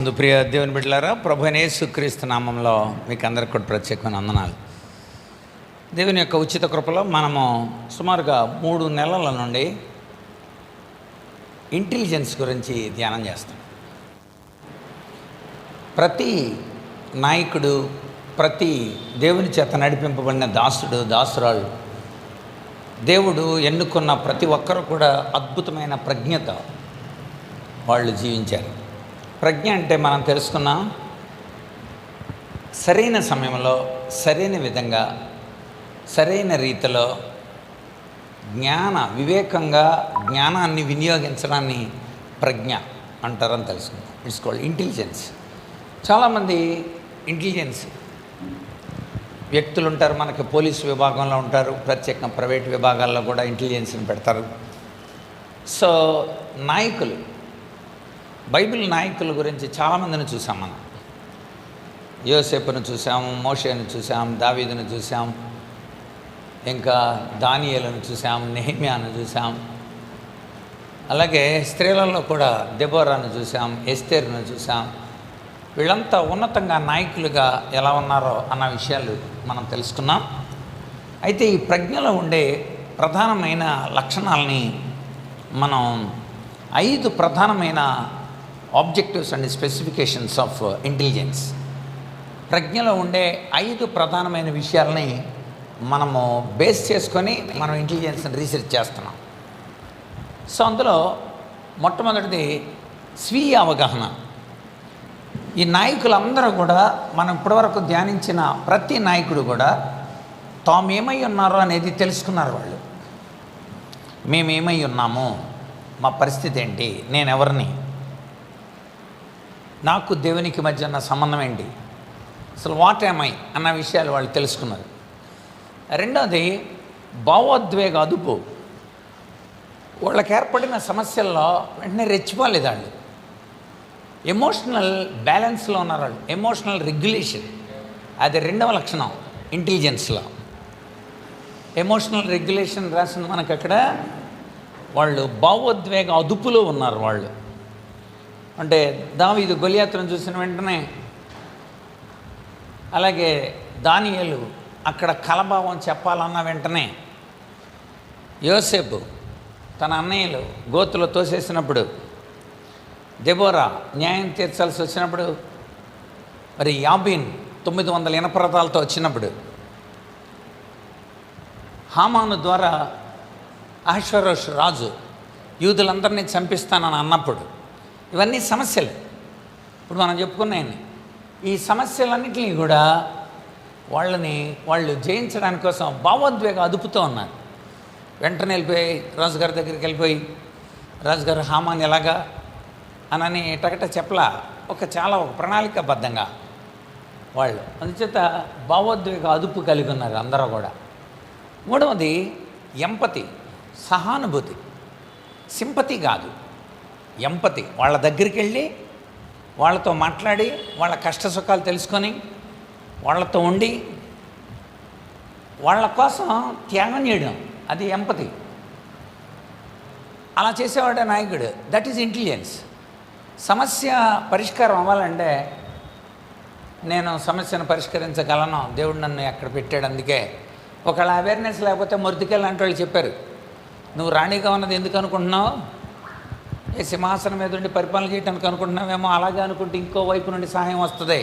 ప్రియ దేవుని బిడ్డలారా, ప్రభువైన యేసుక్రీస్తు నామంలో మీకు అందరికీ కూడా ప్రత్యేకమైన వందనాలు. దేవుని యొక్క ఉచిత కృపలో మనము సుమారుగా 3 నెలల నుండి ఇంటెలిజెన్స్ గురించి ధ్యానం చేస్తాం. ప్రతి నాయకుడు, ప్రతి దేవుని చేత నడిపింపబడిన దాసుడు, దాసురాలు, దేవుడు ఎన్నుకున్న ప్రతి ఒక్కరు కూడా అద్భుతమైన ప్రజ్ఞత వాళ్ళు జీవించారు. ప్రజ్ఞ అంటే మనం తెలుసుకున్నాం, సరైన సమయంలో సరైన విధంగా సరైన రీతిలో వివేకంగా జ్ఞానాన్ని వినియోగించడాన్ని ప్రజ్ఞ అంటారని తెలుసుకుందాం. It's called intelligence. చాలామంది ఇంటెలిజెన్స్ వ్యక్తులు ఉంటారు, మనకి పోలీసు విభాగంలో ఉంటారు, ప్రత్యేకంగా ప్రైవేట్ విభాగాల్లో కూడా ఇంటెలిజెన్స్ని పెడతారు. సో నాయకులు, బైబిల్ నాయకుల గురించి చాలామందిని చూసాం. మనం యోసేపును చూసాం, మోషేను చూసాం, దావీదును చూసాం, ఇంకా దానియేలును చూసాం, నెహెమ్యాను చూసాం. అలాగే స్త్రీలలో కూడా దెబోరాను చూసాం, ఎస్తేరును చూసాం. వీళ్ళంతా ఉన్నతంగా నాయకులుగా ఎలా ఉన్నారో అన్న విషయాలు మనం తెలుసుకున్నాం. అయితే ఈ ప్రజ్ఞలో ఉండే ప్రధానమైన లక్షణాలని మనం 5 ప్రధానమైన objectives and specifications of intelligence, ప్రజ్ఞలో ఉండే 5 ప్రధానమైన విషయాలని మనము బేస్ చేసుకొని మనం ఇంటెలిజెన్స్ని రీసెర్చ్ చేస్తున్నాం. సో అందులో మొట్టమొదటిది స్వీయ అవగాహన. ఈ నాయకులందరూ కూడా మనం ఇప్పటివరకు ధ్యానించిన ప్రతి నాయకుడు కూడా తామేమై ఉన్నారో అనేది తెలుసుకున్నారు. వాళ్ళు మేమేమై ఉన్నాము, మా పరిస్థితి ఏంటి, నేను ఎవరిని, నాకు దేవునికి మధ్య ఉన్న సంబంధం ఏంటి, అసలు వాట్ ఏమై అన్న విషయాలు వాళ్ళు తెలుసుకున్నారు. రెండోది భావోద్వేగ అదుపు. వాళ్ళకి ఏర్పడిన సమస్యల్లో వెంటనే రెచ్చిపోలేదు. వాళ్ళు ఎమోషనల్ బ్యాలెన్స్లో ఉన్నారు. వాళ్ళు ఎమోషనల్ రెగ్యులేషన్, అది 2వ లక్షణం ఇంటెలిజెన్స్లో. ఎమోషనల్ రెగ్యులేషన్ రాసింది మనకు అక్కడ. వాళ్ళు భావోద్వేగ అదుపులో ఉన్నారు. వాళ్ళు అంటే దావీదు గొలియాతును చూసిన వెంటనే, అలాగే దానియేలు అక్కడ కలభావం చెప్పాలన్న వెంటనే, యోసేపు తన అన్నయ్యలు గోతులో తోసేసినప్పుడు, దెబోరా న్యాయం తీర్చాల్సి వచ్చినప్పుడు, మరి యాబీన్ 900 ఇనపరథాలతో వచ్చినప్పుడు, హామాను ద్వారా అహష్వేరోషు రాజు యూదులందరినీ చంపిస్తానని అన్నప్పుడు, ఇవన్నీ సమస్యలు. ఇప్పుడు మనం చెప్పుకున్నాయని ఈ సమస్యలన్నింటినీ కూడా వాళ్ళు జయించడానికి కోసం భావోద్వేగ అదుపుతో ఉన్నారు. వెంటనే వెళ్ళిపోయి రాజుగారి దగ్గరికి వెళ్ళిపోయి, రాజుగారు హామాన్ ఎలాగా అనని టకట చెప్పలా, ఒక ప్రణాళికాబద్ధంగా వాళ్ళు. అందుచేత భావోద్వేగ అదుపు కలిగి ఉన్నారు అందరూ కూడా. మూడవది ఎంపతి, సహానుభూతి. సింపతి కాదు, ఎంపతి. వాళ్ళ దగ్గరికి వెళ్ళి వాళ్ళతో మాట్లాడి, వాళ్ళ కష్ట సుఖాలు తెలుసుకొని, వాళ్ళతో ఉండి వాళ్ళ కోసం త్యాగం చేయడం, అది ఎంపతి. అలా చేసేవాడే నాయకుడు. That is intelligence. సమస్య పరిష్కారం అవ్వాలంటే, నేను సమస్యను పరిష్కరించగలను, దేవుడు నన్ను ఎక్కడ పెట్టాడు, అందుకే. ఒకవేళ అవేర్నెస్ లేకపోతే మొర్దికెళ్ళి అంటే వాళ్ళు చెప్పారు, నువ్వు రాణిగా ఉన్నది ఎందుకు అనుకుంటున్నావు, ఏ సింహాసనం మీద ఉండి పరిపాలన చేయడానికి అనుకుంటున్నావేమో, అలాగే అనుకుంటే ఇంకో వైపు నుండి సహాయం వస్తుంది.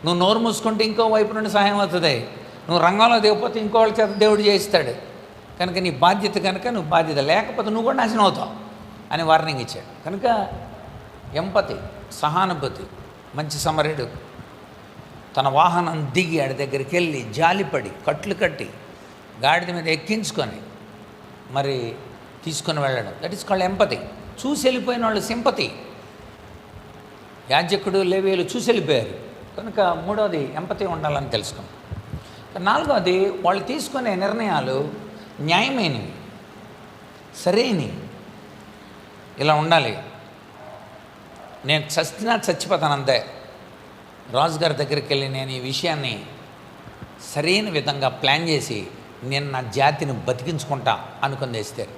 నువ్వు నోరు మూసుకుంటే ఇంకో వైపు నుండి సహాయం వస్తుంది. నువ్వు రంగంలో దిగపోతే ఇంకో వాళ్ళ చేత దేవుడు చేయిస్తాడు. కనుక నీ బాధ్యత, కనుక నువ్వు బాధ్యత లేకపోతే నువ్వు కూడా నాశనం అవుతావు అని వార్నింగ్ ఇచ్చాడు. కనుక ఎంపతి, సహానుభూతి. మంచి సమరుడు తన వాహనం దిగి ఆడి దగ్గరికి వెళ్ళి జాలిపడి కట్లు కట్టి గాడిద మీద ఎక్కించుకొని మరి తీసుకొని వెళ్ళడం, దట్ ఈస్ కాల్డ్ ఎంపతి. చూసి వెళ్ళిపోయిన వాళ్ళు సింపతి. యాజకుడు, లేవీయులు చూసి వెళ్ళిపోయారు. కనుక మూడవది ఎంపతి ఉండాలని తెలుసుకున్నాం. నాలుగవది వాళ్ళు తీసుకునే నిర్ణయాలు న్యాయమైనవి, సరైనవి. ఇలా ఉండాలి, నేను చచ్చిపోతాను అంతే. రాజుగారి దగ్గరికి వెళ్ళి నేను ఈ విషయాన్ని సరైన విధంగా ప్లాన్ చేసి నేను నా జాతిని బతికించుకుంటా అనుకుని వేస్తారు.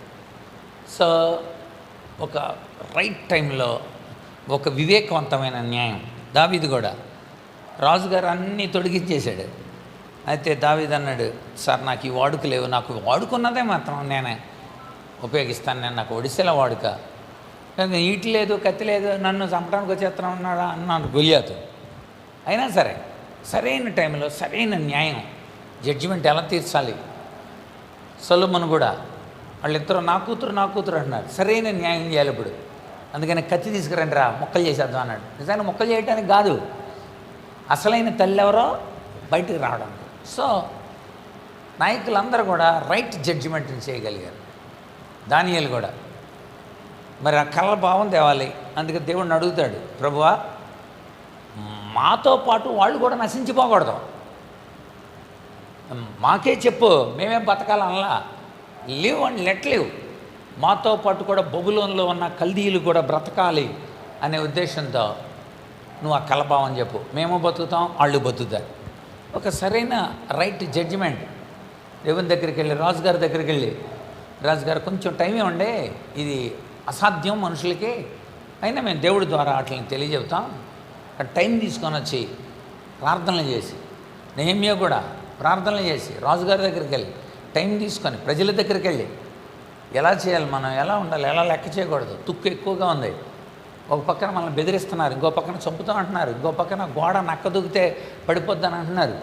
సో ఒక రైట్ టైంలో ఒక వివేకవంతమైన న్యాయం దావీదు కూడా రాజుగారు అన్నీ తొడిగించేశాడు. అయితే దావీదు అన్నాడు, సార్ నాకు ఈ వాడుక లేవు, నాకు వాడుకున్నదే మాత్రం నేనే ఉపయోగిస్తాను, నేను నాకు ఒడిసేలా వాడుక, కానీ ఈటి లేదు కత్తి లేదు నన్ను చంపడానికి వచ్చేస్తా ఉన్నాడా అన్నాడు గొలియాతు. అయినా సరే సరైన టైంలో సరైన న్యాయం జడ్జిమెంట్ ఎలా తీర్చాలి, సొలొమోను కూడా వాళ్ళిద్దరూ నా కూతురు అంటున్నారు, సరైన న్యాయం చేయాలి ఇప్పుడు, అందుకని కత్తి తీసుకురండి రా మొక్కలు చేసేద్దాం అన్నాడు. నిజాన్ని మొక్కలు చేయడానికి కాదు, అసలైన తల్లి ఎవరో బయటికి రావడానికి. సో నాయకులందరూ కూడా రైట్ జడ్జిమెంట్ని చేయగలిగారు. దానియేలు కూడా మరి ఆ కళ్ళ భావం తేవాలి. అందుకే దేవుడిని అడుగుతాడు, ప్రభువా మాతో పాటు వాళ్ళు కూడా నశించిపోకూడదు, మాకే చెప్పు, మేమేం బతకాలనలా, లివ్ అండ్ లెట్ లివ్, మాతో పాటు కూడా బబులోన్లో ఉన్న కల్దీయులు కూడా బ్రతకాలి అనే ఉద్దేశంతో నువ్వు ఆ కలభావం చెప్పు, మేము బతుకుతాం వాళ్ళు బతుకుతారు. ఒక సరైన రైట్ జడ్జిమెంట్ దేవుని దగ్గరికి వెళ్ళి రాజుగారి దగ్గరికి వెళ్ళి, రాజుగారు కొంచెం టైం ఇవ్వండి, ఇది అసాధ్యం మనుషులకి, అయినా మేము దేవుడి ద్వారా వాటిని తెలియజెబుతాం, టైం తీసుకొని వచ్చి ప్రార్థనలు చేసి, నెహెమ్యా కూడా ప్రార్థనలు చేసి రాజుగారి దగ్గరికి వెళ్ళి టైం తీసుకొని ప్రజల దగ్గరికి వెళ్ళి ఎలా చేయాలి, మనం ఎలా ఉండాలి, ఎలా లెక్క చేయకూడదు, తుక్కు ఎక్కువగా ఉంది, ఒక పక్కన మనల్ని బెదిరిస్తున్నారు, ఇంకో పక్కన చంపుతాం అంటున్నారు, ఇంకో పక్కన గోడ నక్క దూకితే పడిపోద్దని అంటున్నారు,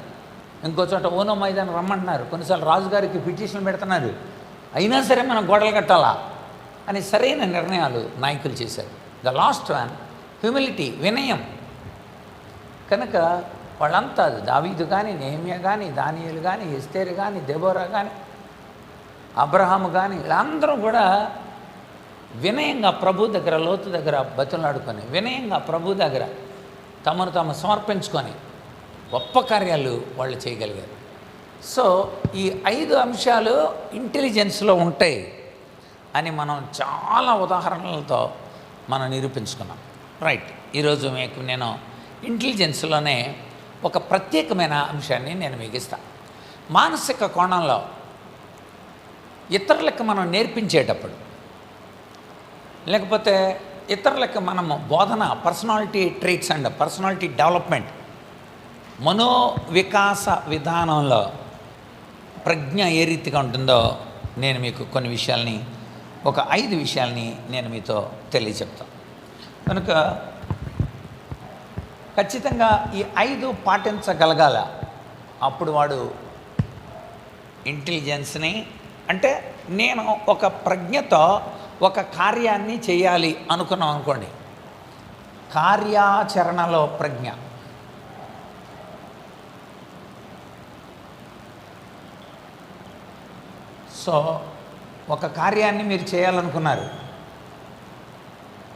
ఇంకో చోట ఓనో మైదానం రమ్మంటున్నారు, కొన్నిసార్లు రాజుగారికి పిటిషన్ పెడుతున్నారు, అయినా సరే మనం గోడలు కట్టాలా అని సరైన నిర్ణయాలు నాయకులు చేశారు. ద లాస్ట్ వన్ హ్యూమిలిటీ, వినయం. కనుక వాళ్ళంతా దావీదు కానీ, నెహెమ్యా కానీ, దానియేలు కానీ, ఎస్తేరు కానీ, దెబోరా కానీ, అబ్రహాము కానీ, వీళ్ళందరూ కూడా వినయంగా ప్రభు దగ్గర లోతు దగ్గర బతులాడుకొని, వినయంగా ప్రభు దగ్గర తమను తాము సమర్పించుకొని గొప్ప కార్యాలు వాళ్ళు చేయగలిగారు. సో ఈ 5 అంశాలు ఇంటెలిజెన్స్లో ఉంటాయి అని మనం చాలా ఉదాహరణలతో మనం నిరూపించుకున్నాం. రైట్, ఈరోజు మీకు నేను ఇంటెలిజెన్స్లోనే ఒక ప్రత్యేకమైన అంశాన్ని నేను మీకు ఇస్తాను. మానసిక కోణంలో ఇతరులకు మనం నేర్పించేటప్పుడు, లేకపోతే ఇతరులకు మనము బోధన, personality traits and personality development, మనోవికాస విధానంలో ప్రజ్ఞ ఏ రీతిగా ఉంటుందో నేను మీకు కొన్ని విషయాల్ని, ఒక 5 విషయాల్ని నేను మీతో తెలియచెప్తాను. కనుక ఖచ్చితంగా ఈ 5 పాటించగలగాల, అప్పుడు వాడు ఇంటెలిజెన్స్ని, అంటే నేను ఒక ప్రజ్ఞతో ఒక కార్యాన్ని చేయాలి అనుకున్నాం అనుకోండి, కార్యాచరణలో ప్రజ్ఞ. సో ఒక కార్యాన్ని మీరు చేయాలనుకున్నారు,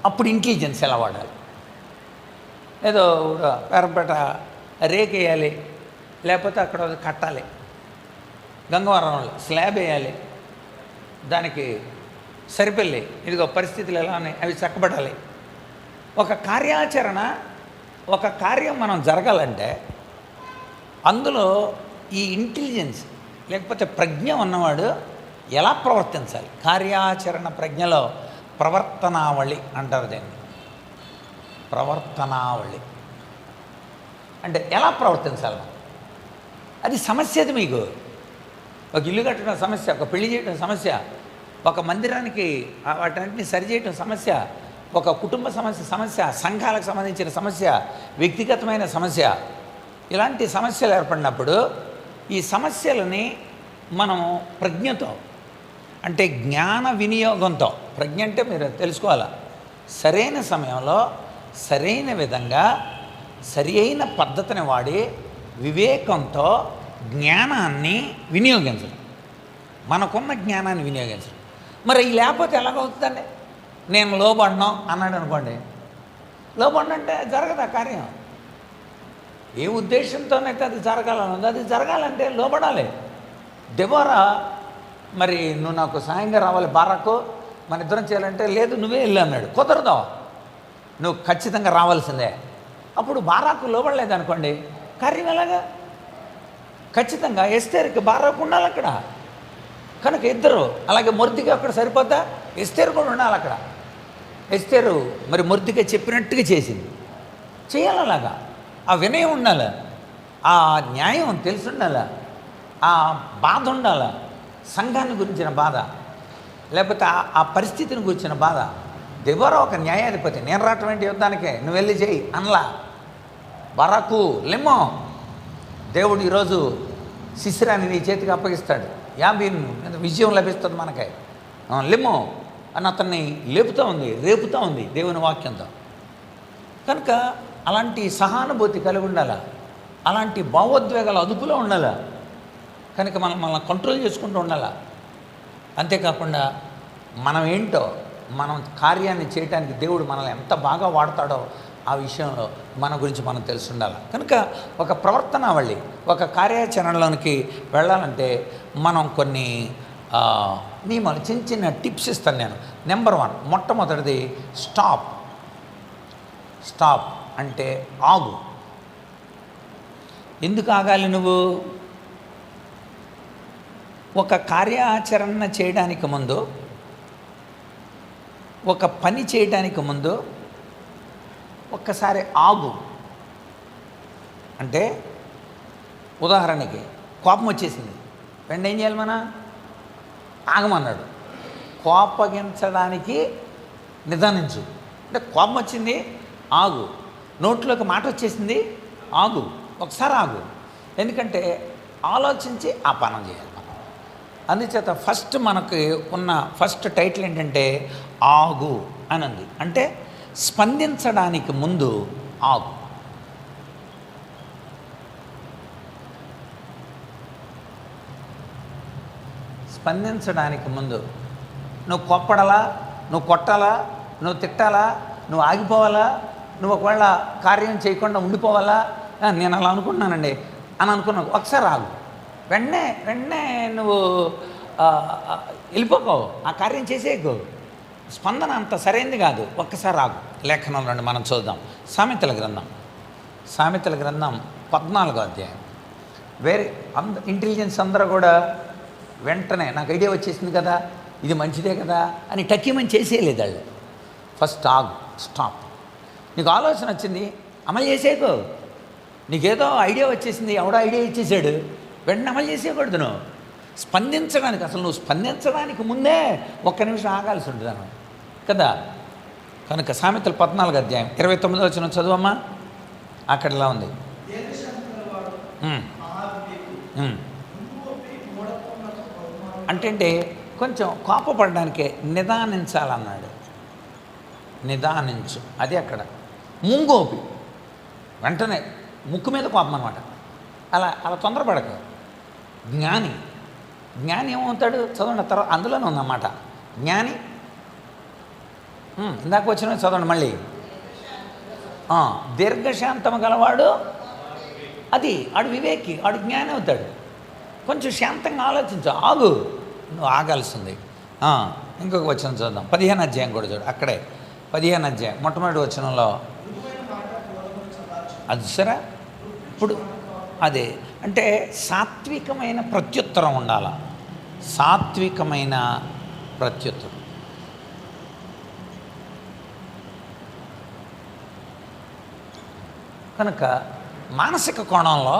అప్పుడు ఇంటెలిజెన్స్ ఎలా వాడాలి? ఏదో పేరంపేట రేక్ వేయాలి, లేకపోతే అక్కడ కట్టాలి, గంగవరంలో స్లాబ్ వేయాలి, దానికి సరిపెళ్ళి ఇదిగో పరిస్థితులు ఎలా ఉన్నాయి అవి చక్కబడాలి. ఒక కార్యాచరణ, ఒక కార్యం మనం జరగాలంటే అందులో ఈ ఇంటెలిజెన్స్ లేకపోతే ప్రజ్ఞ ఉన్నవాడు ఎలా ప్రవర్తించాలి, కార్యాచరణ ప్రజ్ఞలో ప్రవర్తనావళి అంటారు దీన్ని. ప్రవర్తనావళి అంటే ఎలా ప్రవర్తించాలి, అది సమస్య. అది మీకు ఒక ఇల్లు కట్టడం సమస్య, ఒక పెళ్లి చేయడం సమస్య, ఒక మందిరానికి వాటన్నింటినీ సరిచేయటం సమస్య, ఒక కుటుంబ సమస్య, సంఘాలకు సంబంధించిన సమస్య, వ్యక్తిగతమైన సమస్య. ఇలాంటి సమస్యలు ఏర్పడినప్పుడు ఈ సమస్యలని మనం ప్రజ్ఞతో, అంటే జ్ఞాన వినియోగంతో, ప్రజ్ఞ అంటే మీరు తెలుసుకోవాలా, సరైన సమయంలో సరైన విధంగా సరి అయిన పద్ధతిని వాడి వివేకంతో జ్ఞానాన్ని వినియోగించడం, మనకున్న జ్ఞానాన్ని వినియోగించడం. మరి ఈ లేకపోతే ఎలాగవుతుందండి? నేను లోబడినా అన్నాడు అనుకోండి, లోబడినంటే జరగదు ఆ కార్యం. ఏ ఉద్దేశంతోనైతే అది జరగాలనుంది, అది జరగాలంటే లోబడాలి. దెబోరా మరి నువ్వు నాకు సాయంగా రావాలి బారాకు, మన ఇద్దరం చేయాలంటే లేదు నువ్వే వెళ్ళు అన్నాడు. కుదరదు, నువ్వు ఖచ్చితంగా రావాల్సిందే. అప్పుడు బారాకు లోబడలేదు అనుకోండి, కార్యం ఎలాగా? ఖచ్చితంగా ఎస్తేరుకి బారాకు ఉండాలి అక్కడ. కనుక ఇద్దరు, అలాగే మొర్దికి అక్కడ సరిపోద్దా, ఎస్తేరు కూడా ఉండాలి అక్కడ. ఎస్తేరు మరి మొర్దికి చెప్పినట్టుగా చేసింది, చేయాలలాగా. ఆ వినయం ఉండాలి, ఆ న్యాయం తెలిసి ఉండాలి, ఆ బాధ ఉండాలి, సంఘాన్ని గురించిన బాధ, లేకపోతే ఆ పరిస్థితిని గురించిన బాధ. దెబోరా ఒక న్యాయాధిపతి. నేను రావటం యుద్ధానికే, నువ్వు వెళ్ళి చేయి అనలా. బరాకు లెమ్మో, దేవుడు ఈరోజు శిశిరాన్ని నీ చేతికి అప్పగిస్తాడు, యాబీన్ విజయం లభిస్తుంది మనకే, లెమ్మో అని అతన్ని లేపుతూ ఉంది, రేపుతూ ఉంది దేవుని వాక్యంతో. కనుక అలాంటి సహానుభూతి కలిగి ఉండాలా, అలాంటి భావోద్వేగాల అదుపులో ఉండాలా. కనుక మనల్ని కంట్రోల్ చేసుకుంటూ ఉండాలా. అంతేకాకుండా మనం ఏంటో, మనం కార్యాన్ని చేయడానికి దేవుడు మనల్ని ఎంత బాగా వాడతాడో ఆ విషయంలో మన గురించి మనం తెలిసి ఉండాలి. కనుక ఒక ప్రవర్తనావళి, ఒక కార్యాచరణలోనికి వెళ్ళాలంటే మనం కొన్ని నియమాలు, చిన్న చిన్న టిప్స్ ఇస్తాను నేను. నెంబర్ 1, మొట్టమొదటిది స్టాప్. స్టాప్ అంటే ఆగు. ఎందుకు ఆగాలి నువ్వు? ఒక కార్యాచరణ చేయడానికి ముందు, ఒక పని చేయడానికి ముందు ఒక్కసారి ఆగు. అంటే ఉదాహరణకి కోపం వచ్చేసింది, వెంటనే ఏం చేయాలి? మన ఆగమన్నాడు. కోపగించడానికి నిదానించు. అంటే కోపం వచ్చింది, ఆగు. నోట్లోకి మాట వచ్చేసింది, ఆగు. ఒకసారి ఆగు. ఎందుకంటే ఆలోచించి ఆ పనం చేయాలి మనం. అందుచేత ఫస్ట్ మనకు ఉన్న ఫస్ట్ టైటిల్ ఏంటంటే ఆగు అని ఉంది. అంటే స్పందించడానికి ముందు ఆగు. స్పందించడానికి ముందు నువ్వు కోప్పడాలా, నువ్వు కొట్టాలా, నువ్వు తిట్టాలా, నువ్వు ఆగిపోవాలా, నువ్వు ఒకవేళ కార్యం చేయకుండా ఉండిపోవాలా, నేను అలా అనుకుంటున్నానండి అని అనుకున్నావు, ఒకసారి ఆగు. వెంటనే నువ్వు వెళ్ళిపోకో, ఆ కార్యం చేసేయకు. స్పందన అంత సరైనది కాదు, ఒక్కసారి ఆగు. లేఖనంలో మనం చూద్దాం. సామెతల గ్రంథం 14వ అధ్యాయం. వేరే ఇంటెలిజెన్స్ అందరూ కూడా వెంటనే నాకు ఐడియా వచ్చేసింది కదా, ఇది మంచిదే కదా అని టక్కిమని చేసేయలేదు వాళ్ళు. ఫస్ట్ ఆగు, స్టాప్. నీకు ఆలోచన వచ్చింది, అమలు చేసేయకు. నీకేదో ఐడియా వచ్చేసింది, ఎవడో ఐడియా ఇచ్చేసాడు, వెంటనే అమలు చేసేయకూడదు. నువ్వు స్పందించడానికి, అసలు నువ్వు స్పందించడానికి ముందే ఒక్క నిమిషం ఆగాల్సి ఉంటుంది కదా. కనుక సామెతలు 14వ అధ్యాయం 29వ వచనం చదువమ్మా. అక్కడలా ఉంది. అంటే కొంచెం కోపపడడానికే నిదానించాలన్నాడు. నిదానించు, అది అక్కడ. ముంగోపి, వెంటనే ముక్కు మీద కోపం అనమాట. అలా తొందరపడకు. జ్ఞాని ఏమవుతాడు? చదవండి, తర్వాత అందులోనే ఉందన్నమాట. జ్ఞాని ఇందాక వచ్చిన చదవండి మళ్ళీ. దీర్ఘశాంతము గలవాడు, అది ఆడు వివేకి, ఆడు జ్ఞాని అవుతాడు. కొంచెం శాంతంగా ఆలోచించు, ఆగు. నువ్వు ఆగాల్సింది. ఇంకొక వచనం చూద్దాం, 15వ అధ్యాయం కూడా చూడు. అక్కడే 15వ అధ్యాయం మొట్టమొదటి వచనంలో అది సరే. ఇప్పుడు అదే అంటే సాత్వికమైన ప్రత్యుత్తరం ఉండాల. సాత్వికమైన ప్రత్యుత్తరం. కనుక మానసిక కోణంలో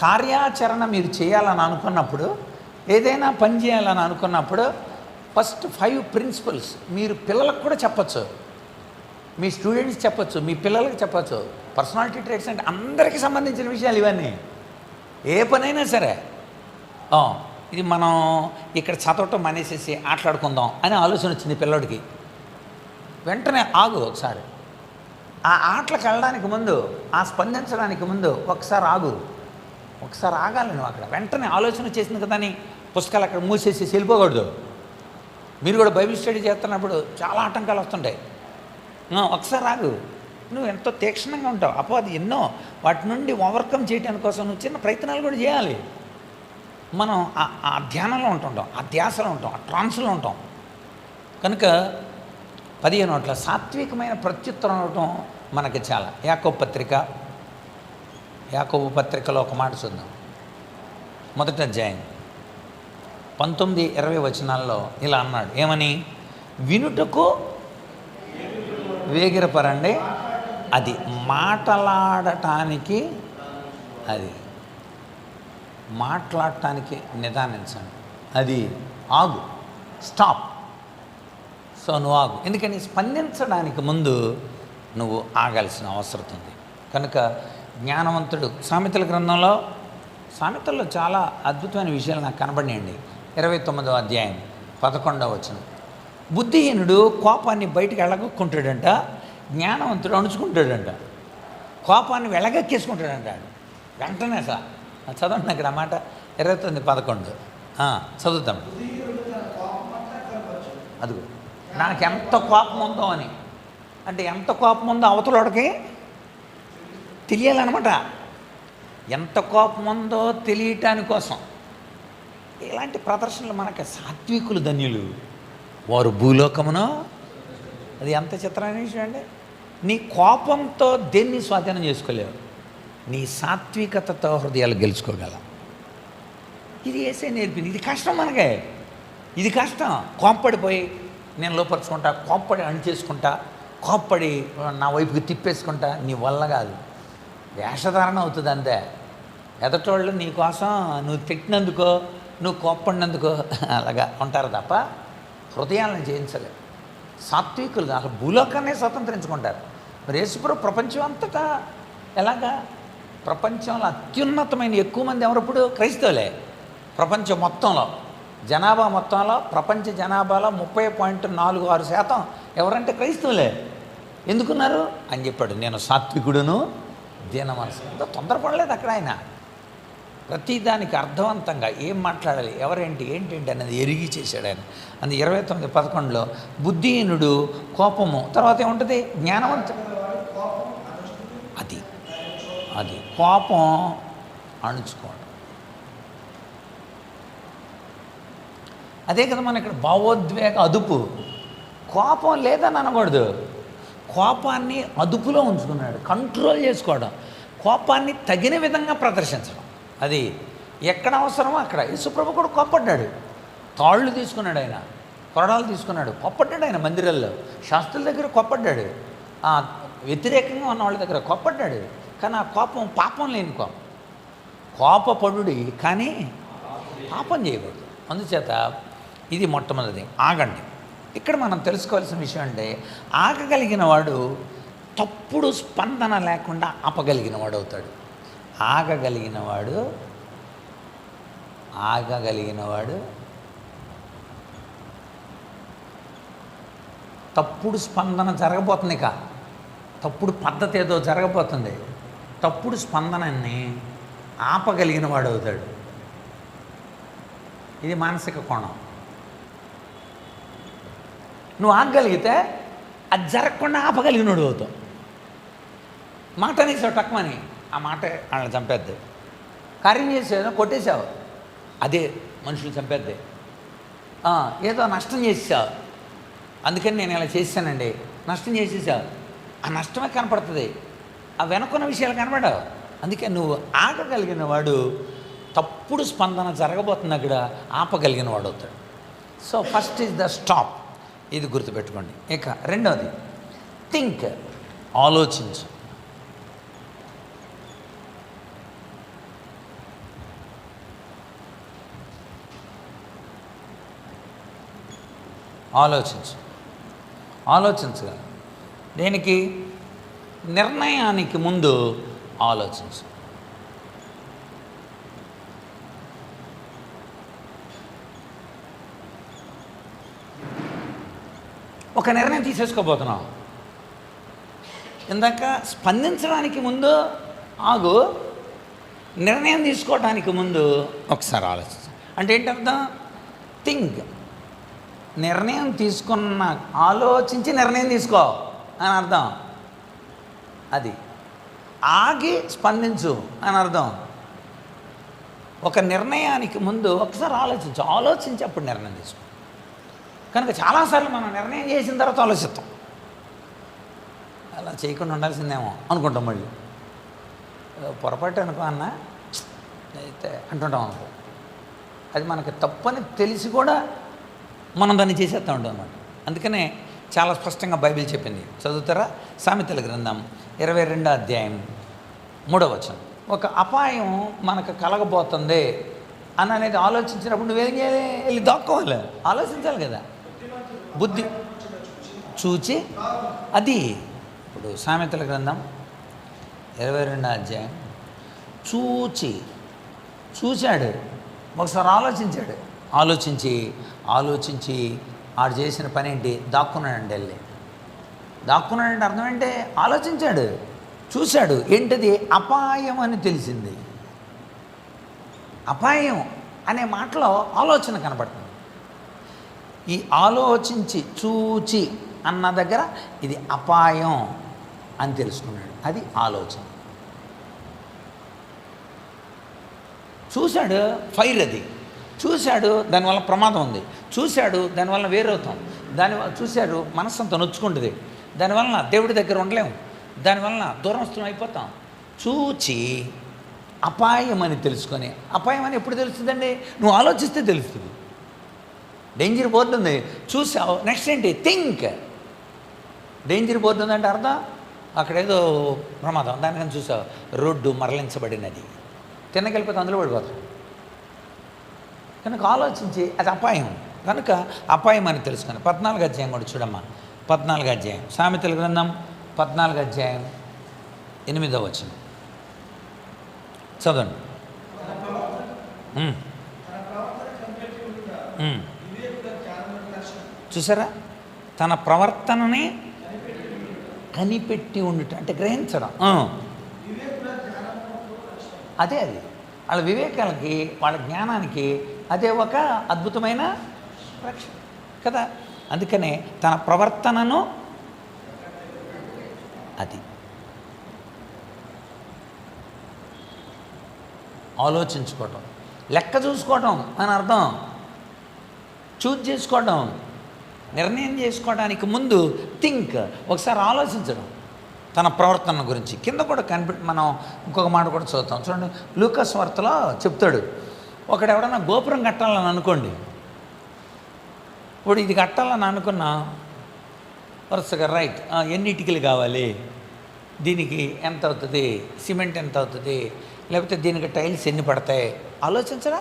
కార్యాచరణ మీరు చేయాలని అనుకున్నప్పుడు, ఏదైనా పని చేయాలని అనుకున్నప్పుడు ఫస్ట్ 5 ప్రిన్సిపల్స్ మీరు పిల్లలకు కూడా చెప్పచ్చు, మీ స్టూడెంట్స్ చెప్పచ్చు, మీ పిల్లలకు చెప్పచ్చు. పర్సనాలిటీ ట్రేట్స్ అంటే అందరికీ సంబంధించిన విషయాలు ఇవన్నీ. ఏ పనైనా సరే ఇది మనం ఇక్కడ చదవటం మానేసేసి ఆటలాడుకుందాం అని ఆలోచన వచ్చింది పిల్లోడికి, వెంటనే ఆగు ఒకసారి. ఆ ఆటలకు వెళ్ళడానికి ముందు, ఆ స్పందించడానికి ముందు ఒకసారి ఆగు. ఒకసారి ఆగాలి నువ్వు అక్కడ. వెంటనే ఆలోచన చేసింది కదా అని పుస్తకాలు అక్కడ మూసేసి వెళ్ళిపోకూడదు. మీరు కూడా బైబిల్ స్టడీ చేస్తున్నప్పుడు చాలా ఆటంకాలు వస్తుంటాయి. ఒకసారి ఆగు. నువ్వు ఎంతో తీక్షణంగా ఉంటావు. అది ఎన్నో వాటి నుండి ఓవర్కమ్ చేయడానికి కోసం నువ్వు చిన్న ప్రయత్నాలు కూడా చేయాలి. మనం ఆ ధ్యానంలో ఉంటుంటాం, ఆ ధ్యాసలో ఉంటాం, ఆ ట్రాన్స్లో ఉంటాం. కనుక 15 సాత్వికమైన ప్రత్యుత్తరం అవటం మనకి చాలా. యాకోబు పత్రికలో ఒక మాట చూద్దాం. 1వ అధ్యాయం 19-20 వచనాల్లో ఇలా అన్నాడు. ఏమని? వినుటకు వేగిరపరండి, అది మాటలాడటానికి అది మాట్లాడటానికి నిదానించండి, అది ఆగు, స్టాప్. సో నువ్వు ఆగు, ఎందుకని స్పందించడానికి ముందు నువ్వు ఆగాల్సిన అవసరం ఉంది. కనుక జ్ఞానవంతుడు సామెతల గ్రంథంలో, సామెతల్లో చాలా అద్భుతమైన విషయాలు నాకు కనబడినాయండి. 29వ అధ్యాయం 11వ వచనం. బుద్ధిహీనుడు కోపాన్ని బయటికి వెళ్ళగొక్కుంటాడంట, జ్ఞానవంతుడు అణుచుకుంటాడంట. కోపాన్ని వెళ్ళగక్కేసుకుంటాడంట వెంటనే. సార్ చదవండి అక్కడ మాట 29:11 చదువుతాం. అదిగో నాకు ఎంత కోపం ఉందో అని, అంటే ఎంత కోపం ఉందో అవతలోడికి తెలియాలన్నమాట. ఎంత కోపం ఉందో తెలియటాని కోసం ఇలాంటి ప్రదర్శనలు మనకి సాత్వికులు ధన్యులు, వారు భూలోకమునో. అది ఎంత చిత్రమైన విషయం అండి. నీ కోపంతో దేన్ని స్వాధీనం చేసుకోలేవు, నీ సాత్వికతతో హృదయాలు గెలుచుకోగలం. ఇది యేసే నేర్పింది. ఇది కష్టం మనకే, ఇది కష్టం. కోప్పడిపోయి నేను లోపరుచుకుంటా, కోప్పడి అణిచేసుకుంటా, కోప్పడి నా వైపుకి తిప్పేసుకుంటా, నీ వల్ల కాదు. వేషధారణ అవుతుంది అంతే. ఎదటోళ్ళు నీ కోసం నువ్వు తిట్టినందుకో, నువ్వు కోప్పడినందుకో అలాగా ఉంటారు తప్ప హృదయాలను జయించలే. సాత్వికులు అసలు భూలోకాన్ని స్వతంత్రించుకుంటారు. మరి యేసుప్రభు ప్రపంచం అంతటా ఎలాగా? ప్రపంచంలో అత్యున్నతమైన ఎక్కువ మంది ఎవరప్పుడు? క్రైస్తవులే. ప్రపంచం మొత్తంలో జనాభా మొత్తంలో, ప్రపంచ జనాభాలో 30.46% ఎవరంటే క్రైస్తవులే. ఎందుకున్నారు అని చెప్పాడు. నేను సాత్వికుడును దీన మనసు. ఎంతో తొందరపడలేదు అక్కడ ఆయన. ప్రతిదానికి అర్థవంతంగా ఏం మాట్లాడాలి, ఎవరేంటి ఏంటేంటి అనేది ఎరిగి చేశాడు ఆయన. అందు 29:11 బుద్ధిహీనుడు కోపము, తర్వాత ఏముంటుంది? జ్ఞానవంతుడు. అది అది కోపం అణుచుకోవడం. అదే కదా మన ఇక్కడ భావోద్వేగ అదుపు. కోపం లేదని అనకూడదు, కోపాన్ని అదుపులో ఉంచుకున్నాడు, కంట్రోల్ చేసుకోవడం, కోపాన్ని తగిన విధంగా ప్రదర్శించడం. అది ఎక్కడ అవసరమో అక్కడ. యేసుప్రభు కూడా కోప్పడ్డాడు, తాళ్ళు తీసుకున్నాడు ఆయన, కొరడాలు తీసుకున్నాడు, కోప్పడ్డాడు ఆయన. మందిరాల్లో శాస్త్రుల దగ్గర కోప్పడ్డాడు, వ్యతిరేకంగా ఉన్న వాళ్ళ దగ్గర కోప్పడ్డాడు. కానీ ఆ కోపం పాపం లేని కోపం. కోపపడుడి కానీ పాపం చేయకూడదు. అందుచేత ఇది మొట్టమొదటిది, ఆగండి. ఇక్కడ మనం తెలుసుకోవాల్సిన విషయం అంటే, ఆగగలిగిన వాడు తప్పుడు స్పందన లేకుండా ఆపగలిగిన వాడు అవుతాడు. ఆగగలిగినవాడు తప్పుడు స్పందన జరగబోతుంది, తప్పుడు పద్ధతి ఏదో జరగబోతుంది, తప్పుడు స్పందనని ఆపగలిగిన వాడు అవుతాడు. ఇది మానసిక కోణం. నువ్వు ఆగగలిగితే అది జరగకుండా ఆపగలిగినోడు అవుతావు. మాట అనేసావు టక్మని, ఆ మాట వాళ్ళని చంపేద్ది. కార్యం చేసావు, కొట్టేశావు, అదే మనుషులు చంపేద్ది. ఏదో నష్టం చేసావు, అందుకని నేను ఇలా చేశానండి, నష్టం చేసేసావు, ఆ నష్టమే కనపడుతుంది, ఆ వెనుకున్న విషయాలు కనపడవు. అందుకే నువ్వు ఆగగలిగిన వాడు తప్పుడు స్పందన జరగబోతున్న అక్కడ ఆపగలిగిన వాడు అవుతాడు. So first is the stop, ఇది గుర్తుపెట్టుకోండి. ఇక రెండవది థింక్, ఆలోచించు. ఆలోచించగల దేనికి? నిర్ణయానికి ముందు ఆలోచించు. ఒక నిర్ణయం తీసేసుకోబోతున్నావు, ఇందాక స్పందించడానికి ముందు ఆగు, నిర్ణయం తీసుకోవడానికి ముందు ఒకసారి ఆలోచించు. అంటే ఏంటి అర్థం? థింక్, నిర్ణయం తీసుకున్న, ఆలోచించి నిర్ణయం తీసుకో అని అర్థం. అది ఆగి స్పందించు అని అర్థం. ఒక నిర్ణయానికి ముందు ఒకసారి ఆలోచించి అప్పుడు నిర్ణయం తీసుకో. కనుక చాలాసార్లు మనం నిర్ణయం చేసిన తర్వాత ఆలోచిస్తాం, అలా చేయకుండా ఉండాల్సిందేమో అనుకుంటాం. మళ్ళీ పొరపాటు అనుకో అన్న అయితే అంటుంటాం అనుకో, అది మనకి తప్పని తెలిసి కూడా మనం దాన్ని చేసేస్తూ ఉంటాం అన్నమాట. అందుకనే చాలా స్పష్టంగా బైబిల్ చెప్పింది. చదువుతారా? సామెతల గ్రంథం 22వ అధ్యాయం 3వ వచనం. ఒక అపాయం మనకు కలగబోతుంది అని అనేది ఆలోచించినప్పుడు నువ్వేం చేయాలి? వెళ్ళి దాక్కోవాలి, ఆలోచించాలి కదా. బుద్ధి చూచి అది ఇప్పుడు సామెతల గ్రంథం 22వ అధ్యాయం చూశాడు, ఒకసారి ఆలోచించి ఆడు చేసిన పని ఏంటి? దాక్కున్నాడండి. దాక్కున్నాడంటే అర్థం ఏంటి? ఆలోచించాడు, చూశాడు. ఏంటిది? అపాయం అని తెలిసింది. అపాయం అనే మాటలో ఆలోచన కనబడుతుంది. ఈ ఆలోచించి చూచి అన్న దగ్గర ఇది అపాయం అని తెలుసుకున్నాడు. అది ఆలోచన. చూశాడు, ఫైర్ అది. చూశాడు, దానివల్ల ప్రమాదం ఉంది. చూశాడు, దానివల్ల వేరవుతాం. దానివల్ల చూశాడు, మనస్సంతా నొచ్చుకుంటుంది. దానివల్ల దేవుడి దగ్గర ఉండలేము, దానివల్ల దూరస్థం అయిపోతాం. చూచి అపాయం అని తెలుసుకొని, అపాయం అని ఎప్పుడు తెలుస్తుందండి? నువ్వు ఆలోచిస్తే తెలుస్తుంది. డేంజర్ బోర్డు ఉంది, చూసావు, నెక్స్ట్ ఏంటి? థింక్. డేంజర్ బోర్డు ఉందంటే అర్థం అక్కడేదో ప్రమాదం, దానికని చూసావు, రోడ్డు మరలించబడినది, తిన్నకెళ్ళిపోతే అందులో పడిపోతాం. కనుక ఆలోచించి అది అపాయం, కనుక అపాయం అని తెలుసుకొని 14వ అధ్యాయం కూడా చూడమ్మా. 14వ అధ్యాయం సామెతల గ్రంథం 14వ అధ్యాయం 8వ వచనం చదవండి. చూసారా? తన ప్రవర్తనని కనిపెట్టి ఉండుట అంటే గ్రహించడం. అదే అది వాళ్ళ వివేకాలకి, వాళ్ళ జ్ఞానానికి అదే ఒక అద్భుతమైన రక్షణ కదా. అందుకనే తన ప్రవర్తనను అది ఆలోచించుకోవటం, లెక్క చూసుకోవటం అని అర్థం. చూజ్ చేసుకోవడం, నిర్ణయం చేసుకోవడానికి ముందు థింక్, ఒకసారి ఆలోచించడం తన ప్రవర్తన గురించి. కింద కూడా మనం ఇంకొక మాట కూడా చదువుతాం చూడండి. లూకాసు వార్తలో చెప్తాడు, ఒకడు ఎవడన్నా గోపురం కట్టాలని అనుకోండి. ఇప్పుడు ఇది కట్టాలని అనుకున్నా వరుసగా రైట్, ఎన్ని ఇటుకలు కావాలి, దీనికి ఎంత అవుతుంది, సిమెంట్ ఎంత అవుతుంది, లేకపోతే దీనికి టైల్స్ ఎన్ని పడతాయి ఆలోచించరా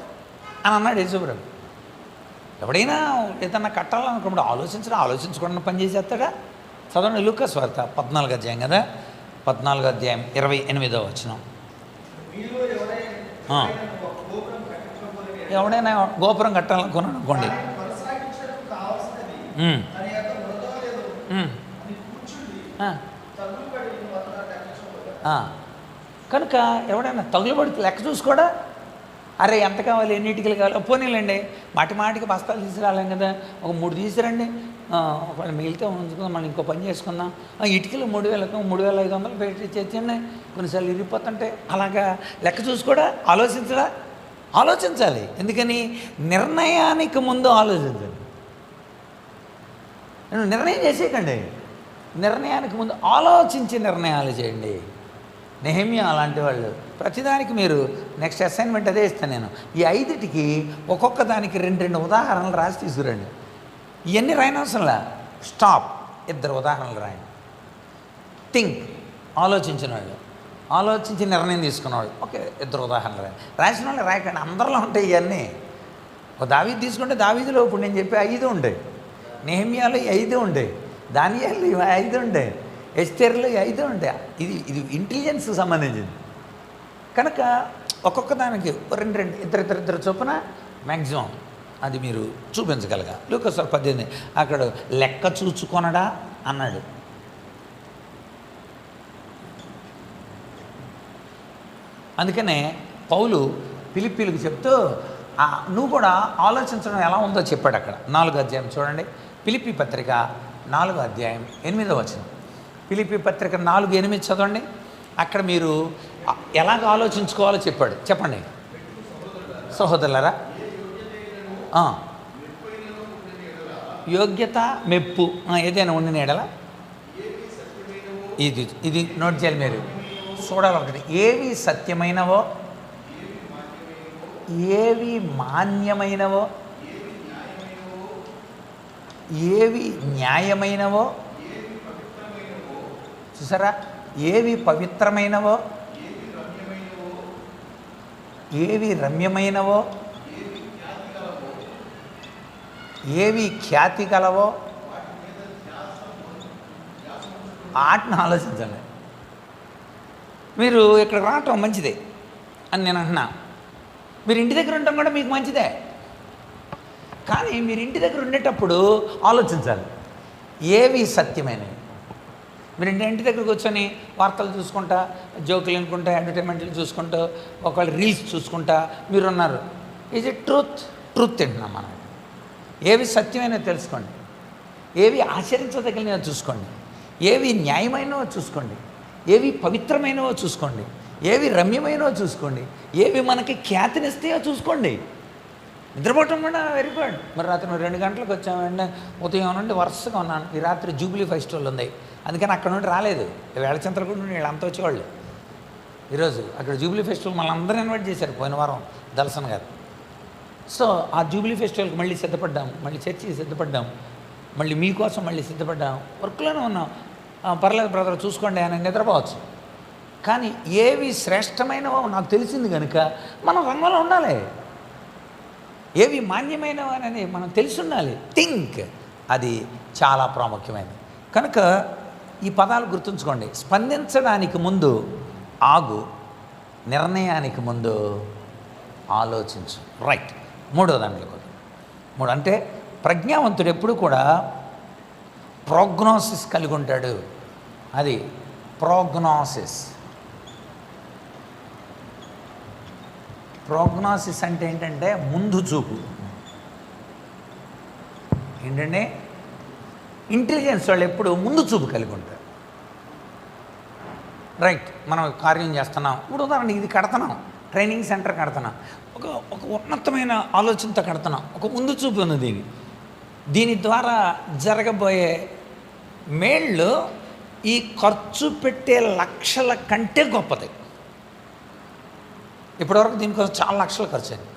అని అన్నాడు యేసుప్రభు. ఎవడైనా ఏదన్నా కట్టాలనుకున్నప్పుడు ఆలోచించకుండా పని చేసేస్తాడా? చదవండి లూకాసు వార్త 14వ అధ్యాయం కదా, 14వ అధ్యాయం 28వ వచనం. ఎవడైనా గోపురం కట్టాలనుకున్నాడు అనుకోండి, కనుక ఎవడైనా తగులుబడి లెక్క చూసుకోడా? అరే ఎంత కావాలి, ఎన్ని ఇటుకలు కావాలి, పోనీలండి మాటికి బస్తాలు తీసుకురాలేం కదా, ఒక 3 తీసుకురండి, ఒకవేళ మిగిలితే ఉంచుకుందాం, మళ్ళీ ఇంకో పని చేసుకుందాం. ఇటుకలు 3,000 3,500 పెట్టి చేర్చండి, కొన్నిసార్లు ఇరిగిపోతుంటే. అలాగా లెక్క చూసుకోడా? ఆలోచించాలి. ఎందుకని? నిర్ణయానికి ముందు ఆలోచించాలి. నిర్ణయం చేసేయకండి, నిర్ణయానికి ముందు ఆలోచించి నిర్ణయాలు చేయండి. నెహెమ్యా అలాంటి వాళ్ళు. ప్రతిదానికి మీరు నెక్స్ట్ అసైన్మెంట్ అదే ఇస్తాను నేను. ఈ 5టికి ఒక్కొక్క దానికి 2 ఉదాహరణలు రాసి తీసుకురండి. ఇవన్నీ రాయనవసరంలా, స్టాప్, 2 ఉదాహరణలు రాయండి. థింక్, ఆలోచించిన వాళ్ళు, ఆలోచించి నిర్ణయం తీసుకున్నవాళ్ళు, ఓకే 2 ఉదాహరణలు రాయండి. రాసిన వాళ్ళు రాయకండి, అందరిలో ఉంటాయి ఇవన్నీ. ఒక దావీదు తీసుకుంటే దావీదులో ఇప్పుడు నేను చెప్పే 5 ఉంటాయి, నెహెమ్యాలో 5 ఉంటాయి, దానియేలు 5 ఉంటాయి, ఎస్తేర్లో 5 ఉంటాయి. ఇది ఇంటెలిజెన్స్కి సంబంధించింది. కనుక ఒక్కొక్క దానికి 2 ఇద్దరు చొప్పున మ్యాక్సిమం అది మీరు చూపించగలగా. లూకాసు 18 అక్కడ లెక్క చూచుకొనడా అన్నాడు. అందుకనే పౌలు ఫిలిప్పీలకు చెప్తూ నువ్వు కూడా ఆలోచించడం ఎలా ఉందో చెప్పాడు. అక్కడ 4వ అధ్యాయం చూడండి, ఫిలిప్పీ పత్రిక 4వ అధ్యాయం 8వ వచనం. ఫిలిప్పీ పత్రిక 4:8 చదవండి. అక్కడ మీరు ఎలాగ ఆలోచించుకోవాలో చెప్పాడు. చెప్పండి సహోదరులారా. యోగ్యత, మెప్పు ఏదైనా ఉండిన ఎడల ఇది నోట్ చేయాలి, మీరు చూడాలి. ఒకటి, ఏవి సత్యమైనవో, ఏవి మాన్యమైనవో, ఏవి న్యాయమైనవో, చూసారా, ఏవి పవిత్రమైనవో, ఏవి రమ్యమైనవో, ఏవి ఖ్యాతి గలవో వాటిని ఆలోచించండి. మీరు ఇక్కడ రావటం మంచిదే అని నేను అంటున్నా. మీరు ఇంటి దగ్గర ఉండటం కూడా మీకు మంచిదే. కానీ మీరు ఇంటి దగ్గర ఉండేటప్పుడు ఆలోచించాలి ఏవి సత్యమైనవి. మీరు ఇంటి దగ్గర కూర్చొని వార్తలు చూసుకుంటా, జోకులు వినుకుంటా, ఎంటర్టైన్మెంట్లు చూసుకుంటూ, ఒకవేళ రీల్స్ చూసుకుంటా మీరు ఉన్నారు. Is it truth? ట్రూత్ తింటున్నాం మనం. ఏవి సత్యమైనవి తెలుసుకోండి, ఏవి ఆచరించదగినవో చూసుకోండి, ఏవి న్యాయమైనవో చూసుకోండి, ఏవి పవిత్రమైనవో చూసుకోండి, ఏవి రమ్యమైనవో చూసుకోండి, ఏవి మనకి ఖ్యాతినిస్తాయో చూసుకోండి. నిద్రపోవటం కూడా వెరీ గుడ్. మరి రాత్రి 2 గంటలకు వచ్చామంటే ఉదయం నుండి వరుసగా ఉన్నాను. ఈ రాత్రి జూబ్లీ ఫెస్టివల్ ఉంది, అందుకని అక్కడ నుండి రాలేదు. వేళచింతలగూడ నుండి వీళ్ళంతా వచ్చేవాళ్ళు. ఈరోజు అక్కడ జూబ్లీ ఫెస్టివల్ మళ్ళీ అందరూ ఇన్వైట్ చేశారు పోయిన వారం దర్శన్ గారు. సో ఆ జూబ్లీ ఫెస్టివల్కి మళ్ళీ సిద్ధపడ్డాం, మళ్ళీ చర్చికి సిద్ధపడ్డాం, మళ్ళీ మీకోసం మళ్ళీ సిద్ధపడ్డాం. వర్క్లోనే ఉన్నాం. పర్లేదు బ్రదర్ చూసుకోండి అని నిద్రపోవచ్చు. కానీ ఏవి శ్రేష్టమైనవో నాకు తెలిసింది కనుక మనం రంగంలో ఉండాలి. ఏవి మాన్యమైనవి అని మనం తెలిసి ఉండాలి. థింక్, అది చాలా ప్రాముఖ్యమైనది. కనుక ఈ పదాలు గుర్తుంచుకోండి. స్పందించడానికి ముందు ఆగు, నిర్ణయానికి ముందు ఆలోచించు. రైట్. 3వ దాంట్లోకి 3 అంటే ప్రజ్ఞావంతుడు ఎప్పుడు కూడా ప్రోగ్నోసిస్ కలిగి ఉంటాడు. అది ప్రోగ్నోసిస్. ప్రోగ్నోసిస్ అంటే ఏంటంటే ముందు చూపు. ఏంటంటే ఇంటెలిజెన్స్ వాళ్ళు ఎప్పుడు ముందు చూపు కలిగి ఉంటారు. రైట్. మనం కార్యం చేస్తున్నాం, ఇప్పుడు ఉదాహరణకి ఇది కడుతున్నాం, ట్రైనింగ్ సెంటర్ కడుతున్నాం, ఒక ఉన్నతమైన ఆలోచనతో కడుతున్నాం, ఒక ముందు చూపు ఉంది దీని ద్వారా జరగబోయే మేళ్ళు ఈ ఖర్చు పెట్టే లక్షల కంటే గొప్పది. ఇప్పటివరకు దీనికోసం చాలా లక్షలు ఖర్చు అయింది.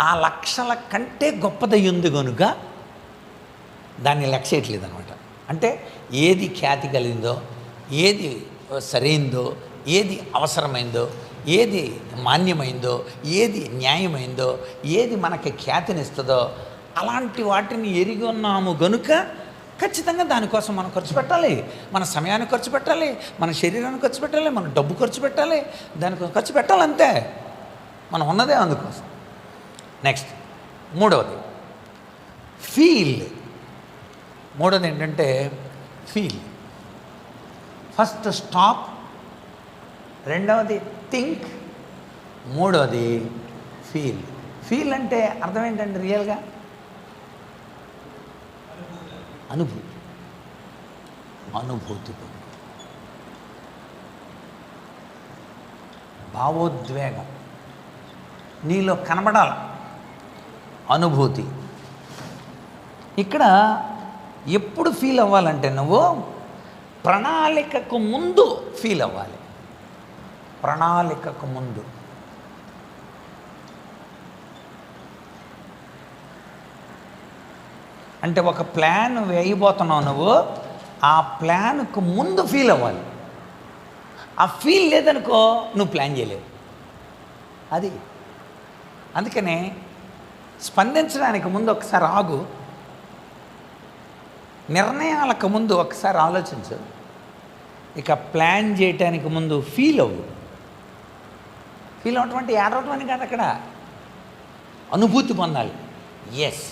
ఆ లక్షల కంటే గొప్పది ఉంది కనుక దాన్ని లక్ష్యట్లేదు అనమాట. అంటే ఏది ఖ్యాతి కలిగిందో, ఏది సరైందో, ఏది అవసరమైందో, ఏది మాన్యమైందో, ఏది న్యాయమైందో, ఏది మనకి ఖ్యాతినిస్తుందో అలాంటి వాటిని ఎరిగి ఉన్నాము గనుక ఖచ్చితంగా దానికోసం మనం ఖర్చు పెట్టాలి. మన సమయాన్ని ఖర్చు పెట్టాలి, మన శరీరాన్ని ఖర్చు పెట్టాలి, మన డబ్బు ఖర్చు పెట్టాలి, దానికోసం ఖర్చు పెట్టాలి. అంతే, మనం ఉన్నదే అందుకోసం. Next 3వది feel. 3వది ఏంటంటే ఫీల్. ఫస్ట్ స్టాప్, 2వది థింక్, 3వది ఫీల్. ఫీల్ అంటే అర్థం ఏంటంటే రియల్గా అనుభూతి. అనుభూతి, భావోద్వేగం నీలో కనబడాల. అనుభూతి ఇక్కడ ఎప్పుడు ఫీల్ అవ్వాలంటే నువ్వు ప్రణాళికకు ముందు ఫీల్ అవ్వాలి. ప్రణాళికకు ముందు. అంటే ఒక ప్లాన్ వేయబోతున్నావు నువ్వు, ఆ ప్లాన్కు ముందు ఫీల్ అవ్వాలి. ఆ ఫీల్ లేదనుకో నువ్వు ప్లాన్ చేయలేవు. అది అందుకనే స్పందించడానికి ముందు ఒకసారి ఆగు, నిర్ణయాలకు ముందు ఒకసారి ఆలోచించు, ఇక ప్లాన్ చేయటానికి ముందు ఫీల్ అవ్వు. ఫీల్ అవ్వటం అంటే ఏడవటం అని కాదు, అక్కడ అనుభూతి పొందాలి. ఎస్,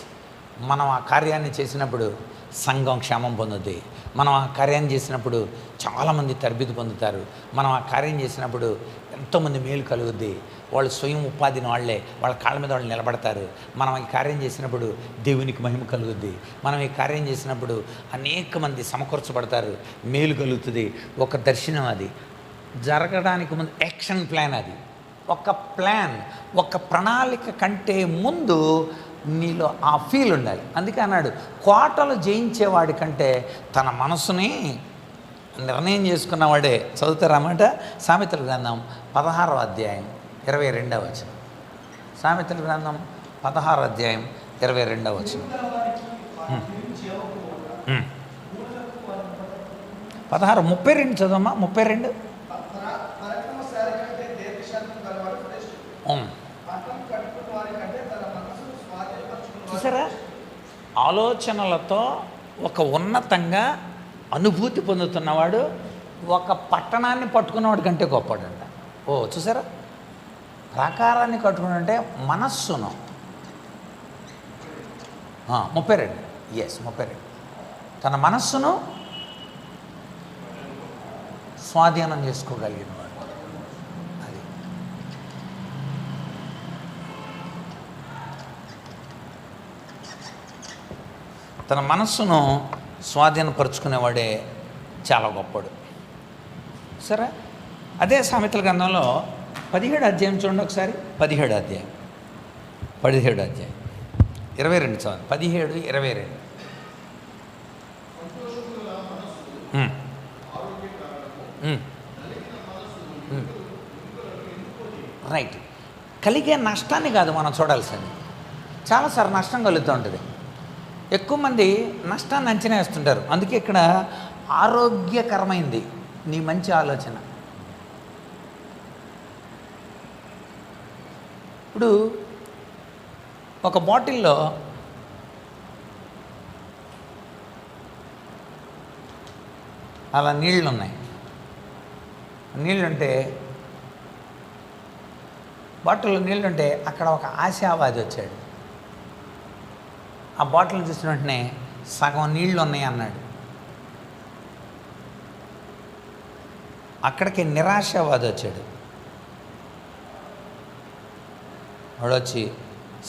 మనం ఆ కార్యాన్ని చేసినప్పుడు సంఘం క్షేమం పొందుద్ది. మనం ఆ కార్యాన్ని చేసినప్పుడు చాలామంది తరబితి పొందుతారు. మనం ఆ కార్యం చేసినప్పుడు ఎంతోమంది మేలు కలుగుద్ది. వాళ్ళు స్వయం ఉపాధిని వాళ్ళే వాళ్ళ కాళ్ళ మీద వాళ్ళు నిలబడతారు. మనం ఈ కార్యం చేసినప్పుడు దేవునికి మహిమ కలుగుద్ది. మనం ఈ కార్యం చేసినప్పుడు అనేక మంది సమకూర్చబడతారు, మేలు కలుగుతుంది. ఒక దర్శనం అది జరగడానికి ముందు యాక్షన్ ప్లాన్. అది ఒక ప్లాన్, ఒక ప్రణాళిక కంటే ముందు నీలో ఆ ఫీల్ ఉండాలి. అందుకే అన్నాడు, కోటలు జయించేవాడి కంటే తన మనసుని నిర్ణయం చేసుకున్నవాడే. చదువుతారన్నమాట. సామెతల గ్రంథం 16వ అధ్యాయం 22వ వచనం. సామెతల గ్రంథం 16వ అధ్యాయం 22వ వచనం. 16, 32 చదవమ్మా. 32 చూసారా, ఆలోచనలతో ఒక ఉన్నతంగా అనుభూతి పొందుతున్నవాడు ఒక పట్టణాన్ని పట్టుకున్నవాడి కంటే గొప్పవాడంట. ఓ చూసారా, ప్రాకారాన్ని కట్టుకున్నంటే మనస్సును 32 32 తన మనస్సును స్వాధీనం చేసుకోగలిగిన వాడు. అది తన మనస్సును స్వాధీనపరుచుకునేవాడే చాలా గొప్పడు. సరే, అదే సామెతల గ్రంథంలో 17 అధ్యాయం చూడండి ఒకసారి. 17 అధ్యాయం 22 చదవండి. 17, 22. రైట్. కలిగే నష్టాన్ని కాదు మనం చూడాల్సింది. చాలాసార్లు నష్టం కలుగుతూ ఉంటుంది. ఎక్కువ మంది నష్టాన్ని అంచనా వేస్తుంటారు. అందుకే ఇక్కడ ఆరోగ్యకరమైంది నీ మంచి ఆలోచన. ఇప్పుడు ఒక బాటిల్లో అలా నీళ్ళు ఉన్నాయి. నీళ్ళుంటే బాటిల్లో నీళ్ళుంటే అక్కడ ఒక ఆశావాది వచ్చాడు. ఆ బాటిల్ని చూసిన వెంటనే సగం నీళ్ళు ఉన్నాయి అన్నాడు. అక్కడికి నిరాశావాది వచ్చాడు. వాడు వచ్చి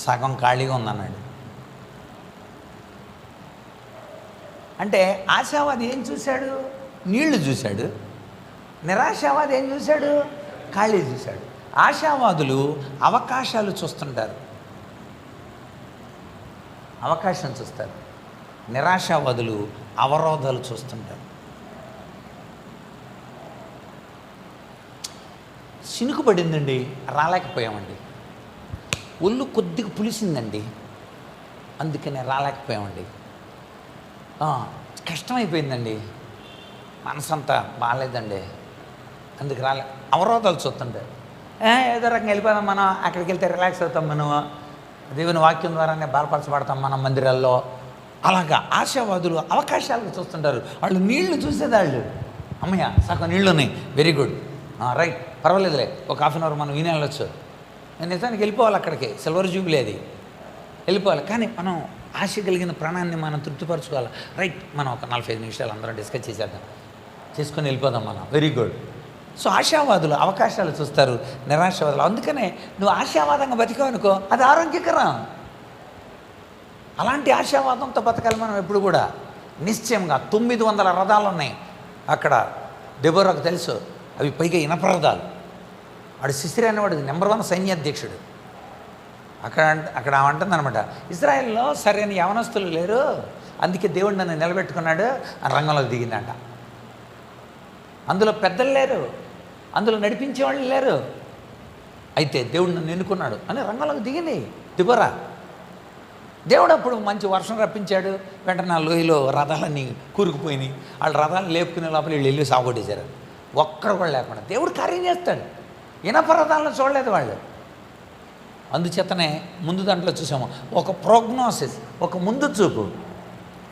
సగం ఖాళీగా ఉందన్నాడు. అంటే ఆశావాది ఏం చూశాడు? నీళ్లు చూశాడు. నిరాశావాది ఏం చూశాడు? ఖాళీ చూశాడు. ఆశావాదులు అవకాశాలు చూస్తుంటారు, అవకాశం చూస్తారు. నిరాశావాదులు అవరోధాలు చూస్తుంటారు. చినుకు పడిందండి, రాలేకపోయామండి. ఒళ్ళు కొద్దిగా పులిసిందండి, అందుకనే రాలేకపోయామండి. కష్టమైపోయిందండి, మనసంతా బాగాలేదండి, అందుకు రాలే. అవరోధాలు చూస్తుంటారు. ఏదో రకంగా వెళ్ళిపోదాం మనం, అక్కడికి వెళ్తే రిలాక్స్ అవుతాం మనం, దేవుని వాక్యం ద్వారానే బలపరచబడతాం మనం మందిరాల్లో. అలాగా ఆశావాదులు అవకాశాలు చూస్తుంటారు. వాళ్ళు నీళ్లు చూసేదాళ్ళు. అమ్మయ్య సగం నీళ్ళు ఉన్నాయి, వెరీ గుడ్, రైట్, పర్వాలేదులే, ఒక హాఫ్ అన్ అవర్ మనం విని వెళ్ళొచ్చు. నిజానికి వెళ్ళిపోవాలి, అక్కడికి సిల్వర్ జూబిలీ అది, వెళ్ళిపోవాలి. కానీ మనం ఆశ కలిగిన ప్రాణాన్ని మనం తృప్తిపరచుకోవాలి. రైట్, మనం ఒక 45 నిమిషాలు అందరం డిస్కస్ చేసేద్దాం, చేసుకొని వెళ్ళిపోదాం మనం, వెరీ గుడ్. సో ఆశావాదులు అవకాశాలు చూస్తారు, నిరాశావాదులు. అందుకనే నువ్వు ఆశావాదంగా బతికావనుకో, అది ఆరోగ్యకరం. అలాంటి ఆశావాదంతో బతకాలి మనం ఎప్పుడు కూడా. నిశ్చయంగా 900 రథాలు ఉన్నాయి అక్కడ. దెబోరాకు తెలుసు, అవి పైగా ఇనప రథాలు. వాడు సిసిరి అనేవాడు నెంబర్ 1 సైన్యాధ్యక్షుడు. అక్కడ అంటుంది అనమాట, ఇజ్రాయెల్లో సరైన యవనస్తులు లేరు, అందుకే దేవుడు నన్ను నిలబెట్టుకున్నాడు అని రంగంలోకి దిగిందంట. అందులో పెద్దలు లేరు, అందులో నడిపించేవాళ్ళు లేరు, అయితే దేవుడు నన్ను ఎన్నుకున్నాడు అని రంగంలోకి దిగింది దెబోరా. దేవుడు అప్పుడు మంచి వర్షం రప్పించాడు. వెంటనే ఆ లోయలో రథాలన్నీ కూరుకుపోయినాయి. వాళ్ళు రథాలు లేపుకునే లోపల వీళ్ళు వెళ్ళి సాగొట్టేశారు. ఒక్కడు కూడా లేకుండా దేవుడు కార్యం చేస్తాడు. ఇనప రథాలను చూడలేదు వాళ్ళు. అందుచేతనే ముందు దాంట్లో చూసాము, ఒక ప్రోగ్నోసిస్, ఒక ముందు చూపు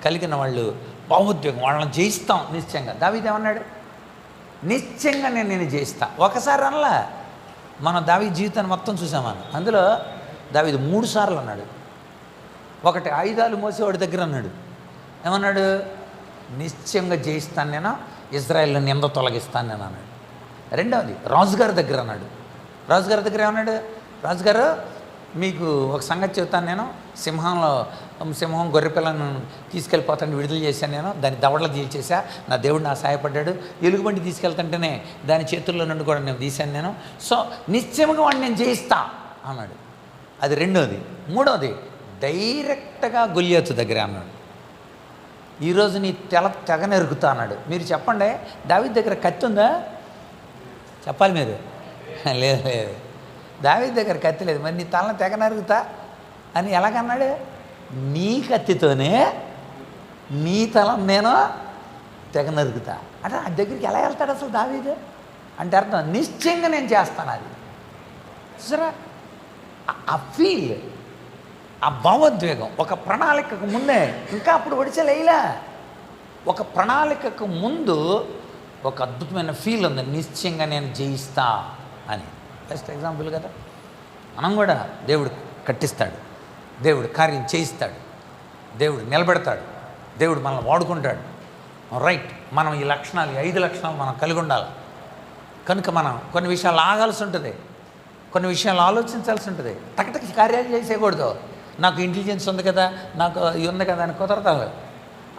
కలిగిన వాళ్ళు భావోద్వేగం, వాళ్ళని జయిస్తాం నిశ్చయంగా. దావీదు ఏమన్నాడు? నిశ్చయంగా నేను జయిస్తా. ఒకసారి అనలా, మనం దావీదు జీవితాన్ని మొత్తం చూసామని. అందులో దావీదు 3 సార్లు అన్నాడు. ఒకటి ఆయుధాలు మోసేవాడి దగ్గర అన్నాడు, ఏమన్నాడు? నిశ్చయంగా జయిస్తాను నేను, ఇజ్రాయెల్ని నింద తొలగిస్తాను నేను అన్నాడు. రెండవది రాజుగారి దగ్గర అన్నాడు. రాజుగారి దగ్గర ఏమన్నాడు? రాజుగారు, మీకు ఒక సంగతి చెబుతాను, నేను సింహం గొర్రెపిల్లను తీసుకెళ్ళిపోతాను, విడుదల చేశాను నేను, దాని దవడలు తీసేసా, నా దేవుడు నా సహాయపడ్డాడు. ఎలుగుబంటి తీసుకెళ్తుంటేనే దాని చేతుల్లో నుండి కూడా నేను తీశాను నేను. సో నిశ్చయంగా వాడిని నేను జయిస్తా అన్నాడు. అది రెండోది. మూడవది, డైరెక్ట్గా గొలియాతు దగ్గర అన్నాడు, ఈరోజు నీ తెగ నరుకుతా అన్నాడు. మీరు చెప్పండి, దావీదు దగ్గర కత్తి ఉందా? చెప్పాలి మీరు. లేదు లేదు, దావీదు దగ్గర కత్తి లేదు. మరి నీ తలను తెగ నరుగుతా అని ఎలాగన్నాడు? నీ కత్తితోనే నీ తలం నేను తెగ నరుకుతా అంటే ఆ దగ్గరికి ఎలా వెళ్తాడు అసలు దావీదు అంటే అర్థం నిశ్చయంగా నేను చేస్తాను. అది సరే ఆ ఫీల్, ఆ భావోద్వేగం ఒక ప్రణాళికకు ముందే, ఇంకా అప్పుడు ఒడిచలేలా, ఒక ప్రణాళికకు ముందు ఒక అద్భుతమైన ఫీల్ ఉంది, నిశ్చయంగా నేను జయిస్తా అని. బెస్ట్ ఎగ్జాంపుల్ కదా. మనం కూడా దేవుడు కట్టిస్తాడు, దేవుడు కార్యం చేయిస్తాడు, దేవుడు నిలబెడతాడు, దేవుడు మనల్ని వాడుకుంటాడు. రైట్, మనం ఈ లక్షణాలు, 5 లక్షణాలు మనం కలిగి ఉండాలి. కనుక మనం కొన్ని విషయాలు ఆగాల్సి ఉంటుంది, కొన్ని విషయాలు ఆలోచించాల్సి ఉంటుంది. టకటకి కార్యాలు చేసేయకూడదు. నాకు ఇంటెలిజెన్స్ ఉంది కదా, నాకు ఉంది కదా అని కుదరతాను.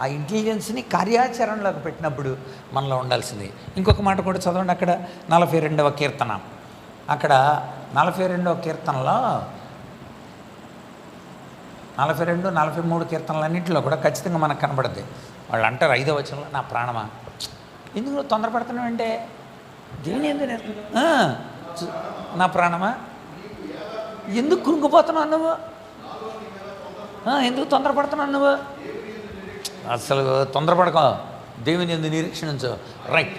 ఆ ఇంటెలిజెన్స్ని కార్యాచరణలోకి పెట్టినప్పుడు మనలో ఉండాల్సింది. ఇంకొక మాట కూడా చదవండి, అక్కడ 42వ కీర్తన, అక్కడ 42వ కీర్తనలో 42, 43 కీర్తనలన్నింటిలో కూడా ఖచ్చితంగా మనకు కనబడుద్ది. వాళ్ళు అంటారు 5వ వచనంలో, నా ప్రాణమా ఎందుకు నువ్వు తొందరపడుతున్నావు అంటే దేవుని ఎందుకు నా ప్రాణమా ఎందుకు కృంగిపోతున్నావు నువ్వు, ఎందుకు తొందరపడుతున్నావు నువ్వు, అసలు తొందరపడకో, దేవుని ఎందుకు నిరీక్షించు. రైట్,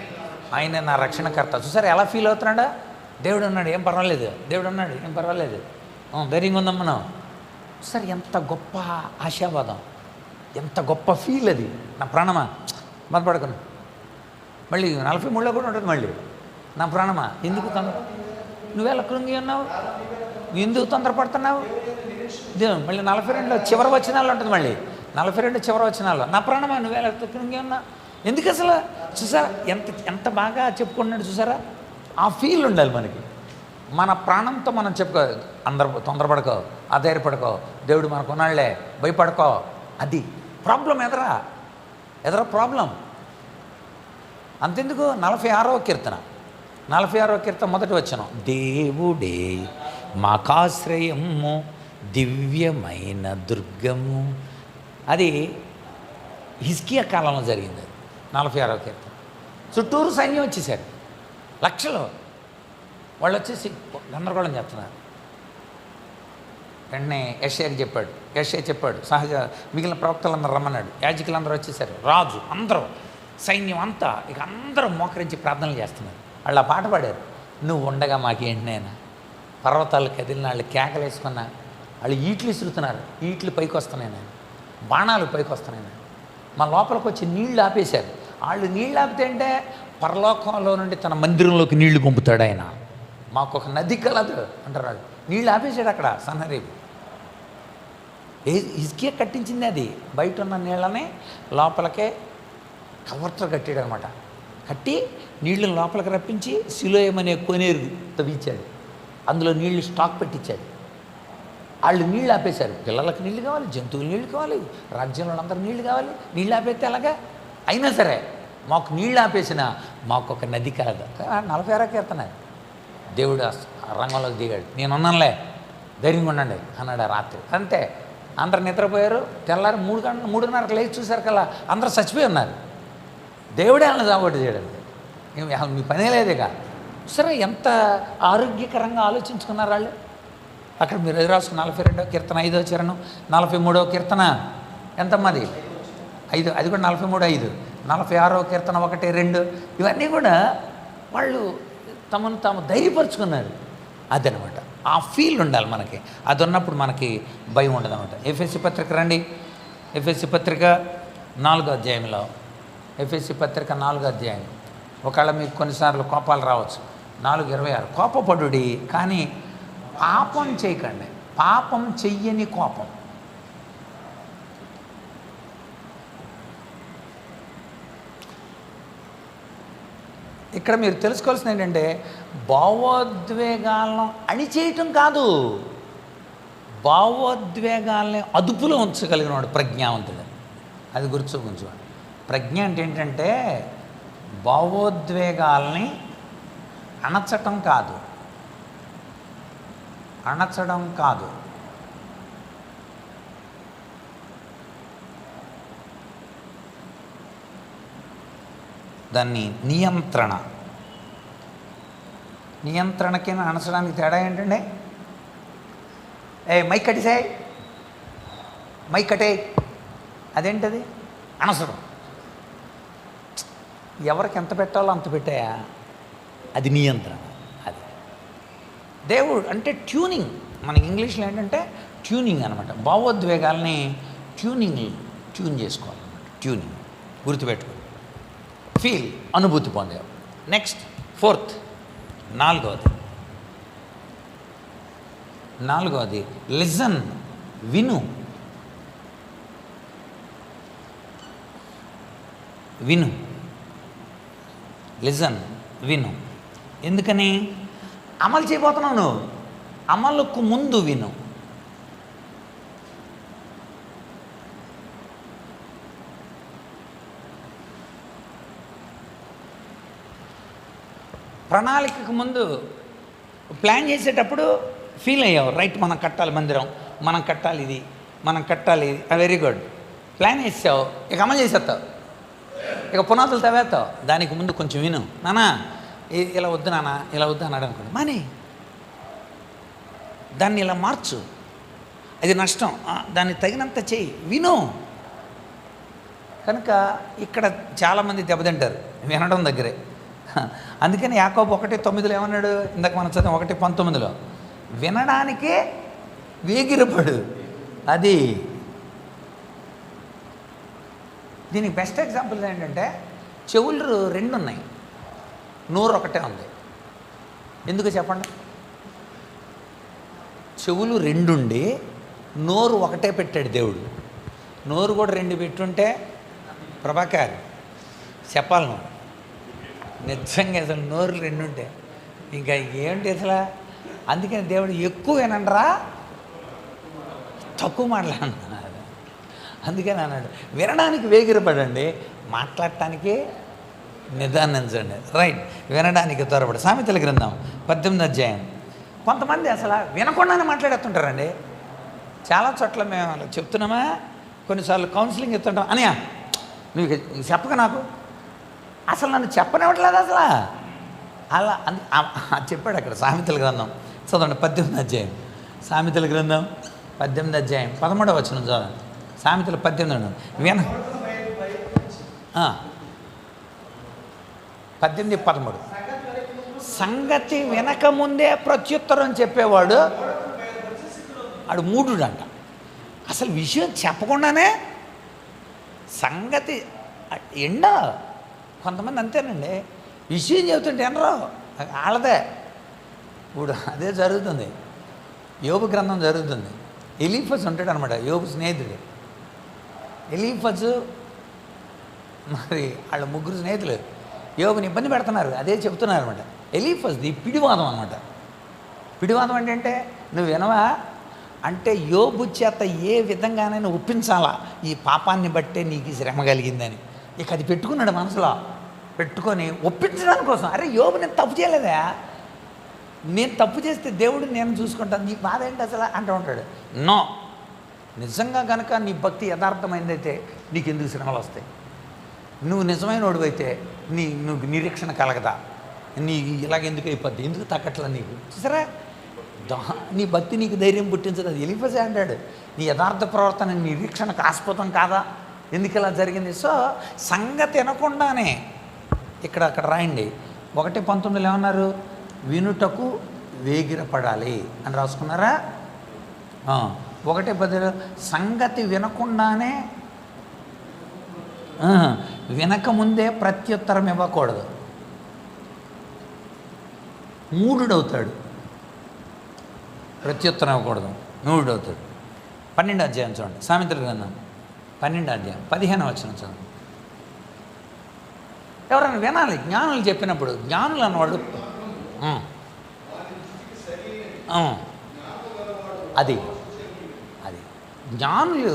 ఆయన నా రక్షణకర్త. చూసారా ఎలా ఫీల్ అవుతున్నాడా, దేవుడు ఉన్నాడు ఏం పర్వాలేదు, దేవుడు ఉన్నాడు ఏం పర్వాలేదు, ధైర్యంగా ఉందాం మనం. సరే ఎంత గొప్ప ఆశావాదం, ఎంత గొప్ప ఫీల్ అది. నా ప్రాణమా బాధపడకును. మళ్ళీ 43లో కూడా ఉంటుంది, మళ్ళీ నా ప్రాణమా ఎందుకు నువ్వెలా కృంగి ఉన్నావు, ఎందుకు తొందరపడుతున్నావు. మళ్ళీ 42లో చివరి వచనాలు ఉంటుంది, మళ్ళీ 42 చివరి వచనాల్లో, నా ప్రాణమా నువ్వెలా కృంగి ఉన్నావు ఎందుకు అసలు. చూసారా ఎంత బాగా చెప్పుకున్నాడు చూసారా. ఆ ఫీల్ ఉండాలి మనకి. మన ప్రాణంతో మనం చెప్పుకో, అందరు తొందరపడుకో, ఆధారపడుకో, దేవుడు మనకు ఉన్నాళ్లే, భయపడుకో. అది ప్రాబ్లం, ఎదరా ప్రాబ్లం. అంతెందుకు 46వ కీర్తన, 46వ కీర్తన మొదటి వచనం, దేవుడే మాకాశ్రయము దివ్యమైన దుర్గము. అది హిజ్కియా కాలంలో జరిగింది. 46వ కీర్తన. చుట్టూరు సైన్యం వచ్చేసారు, లక్షలు. వాళ్ళు వచ్చేసి గందరగోళం చేస్తున్నారు. వెంటనే యెషయాకి చెప్పాడు, యెషయా చెప్పాడు, సహజ మిగిలిన ప్రవక్తలందరూ రమ్మన్నాడు, యాజకులందరూ వచ్చేసారు, రాజు అందరూ, సైన్యం అంతా, ఇక అందరూ మోకరించి ప్రార్థనలు చేస్తున్నారు. వాళ్ళు ఆ పాట పాడారు, నువ్వు ఉండగా మాకేంటి నేను, పర్వతాలు కదిలిన వాళ్ళు కేకలు వేసుకున్నా, వాళ్ళు ఈట్లు ఇసురుతున్నారు, ఈట్లు పైకి వస్తున్నాయి నేను, బాణాలు పైకి వస్తున్నాయి నేను. మా లోపలికి వచ్చి నీళ్లు ఆపేశారు. వాళ్ళు నీళ్ళు ఆపితే అంటే పరలోకంలో నుండి తన మందిరంలోకి నీళ్లు పంపుతాడు ఆయన, మాకు ఒక నది కలదు అంటారు వాళ్ళు. నీళ్ళు ఆపేశాడు అక్కడ సన్నరేపు. హిజ్కియా కట్టించింది అది. బయట ఉన్న నీళ్ళని లోపలికే కవర్తో కట్టాడు అనమాట. కట్టి నీళ్లు లోపలికి రప్పించి సిలోయం అనే కోనేరు తవ్వించాడు, అందులో నీళ్లు స్టాక్ పెట్టించాడు. వాళ్ళు నీళ్ళు ఆపేశారు. పిల్లలకు నీళ్ళు కావాలి, జంతువులు నీళ్ళు కావాలి, రాజ్యంలో అందరూ నీళ్ళు కావాలి. నీళ్ళు ఆపేస్తే ఎలాగా. అయినా సరే మాకు నీళ్ళు ఆపేసిన మాకు ఒక నది కలదు. 46వ కీర్తన. దేవుడు రంగంలోకి దిగాడు, నేనున్నానులే ధైర్యంగా ఉండండి అన్నాడు. రాత్రి అంతే, అందరు నిద్రపోయారు. తెల్లారి 3:30కి లేచి చూశారు కల్లా అందరూ చచ్చిపోయి ఉన్నారు. దేవుడే వాళ్ళని జాబోటు చేయడం, మీ పనే లేదేగా. సరే ఎంత ఆరోగ్యకరంగా ఆలోచించుకున్నారు వాళ్ళు. అక్కడ మీరు ఎదురు రాసుకున్న 42వ కీర్తన 5వ చరణం, 43వ కీర్తన ఎంతమ్మది 5, అది కూడా 43:5, 46వ కీర్తన 1, 2, ఇవన్నీ కూడా వాళ్ళు తమను తాము ధైర్యపరుచుకున్నారు. అదనమాట ఆ ఫీల్ ఉండాలి మనకి. అది ఉన్నప్పుడు మనకి భయం ఉండదు అనమాట. ఎఫ్ఎస్సి పత్రిక రండి, ఎఫ్ఎస్సి పత్రిక 4వ అధ్యాయంలో, ఎఫ్ఎస్సి పత్రిక 4వ అధ్యాయం. ఒకవేళ మీకు కొన్నిసార్లు కోపాలు రావచ్చు. 4:26 కోపపడుడి కానీ పాపం చేయకండి, పాపం చెయ్యని కోపం. ఇక్కడ మీరు తెలుసుకోవాల్సింది ఏంటంటే భావోద్వేగాలను అణిచేయటం కాదు, భావోద్వేగాల్ని అదుపులో ఉంచగలిగిన వాడు ప్రజ్ఞావంతుడు. అది గుర్తుంచుకోండి. ప్రజ్ఞ అంటే ఏంటంటే భావోద్వేగాల్ని అణచటం కాదు, అణచడం కాదు, దాన్ని నియంత్రణకి అణచడానికి తేడా ఏంటండి. మైక్ కట్టేసాయి, మైక్ కట్టే, అదేంటది అనవసరం. ఎవరికి ఎంత పెట్టాలో అంత పెట్టాయా, అది నియంత్రణ. అది దేవుడు అంటే ట్యూనింగ్. మనకి ఇంగ్లీష్లో ఏంటంటే ట్యూనింగ్ అనమాట. భావోద్వేగాల్ని ట్యూన్ చేసుకోవాలన్నమాట. ట్యూనింగ్ గుర్తుపెట్టుకో. ఫీల్, అనుభూతి పొందేవు. నెక్స్ట్ 4th, నాలుగవది లిజన్, విను. లిజన్, విను. ఎందుకని? అమలు చేయబోతున్నావు నువ్వు, అమలుకు ముందు విను. ప్రణాళికకు ముందు ప్లాన్ చేసేటప్పుడు ఫీల్ అయ్యావు, రైట్, మనం కట్టాలి మందిరం, మనం కట్టాలి ఇది, మనం కట్టాలి ఇది, వెరీ గుడ్. ప్లాన్ వేసావు, ఇక అమలు చేసేస్తావు, ఇక పునాదులు తవ్వేస్తావు. దానికి ముందు కొంచెం విను. నానా ఇలా వద్దు, నాన్న ఇలా వద్దు అన్నాడు అనుకోండి, మాని దాన్ని ఇలా మార్చు, అది నష్టం, దాన్ని తగినంత చేయి, విను. కనుక ఇక్కడ చాలామంది దెబ్బతింటారు వినడం దగ్గరే. అందుకని యాకోబు 1:9 ఏమన్నాడు? ఇందాక మనం చదివాం 1:19, వినడానికే వేగిరపడు. అది దీనికి బెస్ట్ ఎగ్జాంపుల్ ఏంటంటే, చెవులు 2 ఉన్నాయి, నోరు ఒకటే ఉంది. ఎందుకు చెప్పండి? చెవులు 2 ఉండి నోరు ఒకటే పెట్టాడు దేవుడు. నోరు కూడా 2 పెట్టుంటే ప్రభాకర్ చెప్పాలి నువ్వు, నిజంగా అసలు నోరు 2 ఉంటే ఇంకా ఏంటి అసలు. అందుకని దేవుడు ఎక్కువ వినండిరా, తక్కువ మాట్లాడినాడు. అందుకని అన్నాడు వినడానికి వేగిరపడండి, మాట్లాడటానికి నిదానించండి. రైట్, వినడానికి త్వరపడి. సామెతల గ్రంథం 18వ అధ్యాయం. కొంతమంది అసలు వినకుండానే మాట్లాడుతుంటారండి. చాలా చోట్ల మేము అలా చెప్తున్నామా, కొన్నిసార్లు కౌన్సిలింగ్ ఇస్తుంటాం, అనియా నువ్వు చెప్పక నాకు, అసలు నన్ను చెప్పనివ్వట్లేదు అసలు. అలా చెప్పాడు అక్కడ సామెతల గ్రంథం. చదవండి 18వ అధ్యాయం. సామెతల గ్రంథం 18వ అధ్యాయం 13వ వచనం చదవండి. సామెతలు 18 18:13. సంగతి వినకముందే ప్రత్యుత్తరం చెప్పేవాడు ఆడు మూఢుడంట. అసలు విషయం చెప్పకుండానే సంగతి ఎండ. కొంతమంది అంతేనండి, విషయం చెబుతుంటే ఎనరు, వాళ్ళదే. ఇప్పుడు అదే జరుగుతుంది. యోబు గ్రంథం జరుగుతుంది. ఎలీఫజ్ ఉంటాడు అనమాట, యోబు స్నేహితుడు. ఎలీఫజు మరి వాళ్ళ 3 స్నేహితులు యోబుని ఇబ్బంది పెడుతున్నారు, అదే చెప్తున్నారు అనమాట. ఎలీఫజ్ది పిడివాదం అనమాట. పిడివాదం అంటే నువ్వు వినవా అంటే యోబు చేత ఏ విధంగానైనా ఒప్పించాలా, ఈ పాపాన్ని బట్టే నీకు శ్రమ కలిగిందని. ఇక అది పెట్టుకున్నాడు మనసులో, పెట్టుకొని ఒప్పించడానికి కోసం. అరే యోబు నేను తప్పు చేయలేదా, నేను తప్పు చేస్తే దేవుడు నేను చూసుకుంటాను, నీ బాధ ఏంటి అసలు అంటూ ఉంటాడు. నో, నిజంగా కనుక నీ భక్తి యథార్థమైందైతే నీకు ఎందుకు శ్రమలు వస్తాయి? నువ్వు నిజమైన వాడివైతే నువ్వు నిరీక్షణ కలగదా? నీ ఇలాగెందుకు అయిపోద్ది, ఎందుకు తగ్గట్లా నీకు? చూసారా, నీ భక్తి నీకు ధైర్యం పుట్టించదు. అది ఎలిఫజే అంటాడు, నీ యథార్థ ప్రవర్తన నిరీక్షణకు ఆస్పదం కాదా, ఎందుకు ఇలా జరిగింది? సో సంగతి వినకుండానే అక్కడ రాయండి 1:19 ఏమన్నారు? వినుటకు వేగిరపడాలి అని రాసుకున్నారా? 1:10 సంగతి వినకుండానే వినకముందే ప్రత్యుత్తరం ఇవ్వకూడదు, మూఢుడవుతాడు. ప్రత్యుత్తరం ఇవ్వకూడదు, మూఢుడవుతాడు. 12వ అధ్యాయం చూడండి, సామెతల గ్రంథం 12వ అధ్యాయం 15వ వచనం చూడండి. ఎవరైనా వినాలి, జ్ఞానులు చెప్పినప్పుడు. జ్ఞానులు అన్నవాడు అది జ్ఞానులు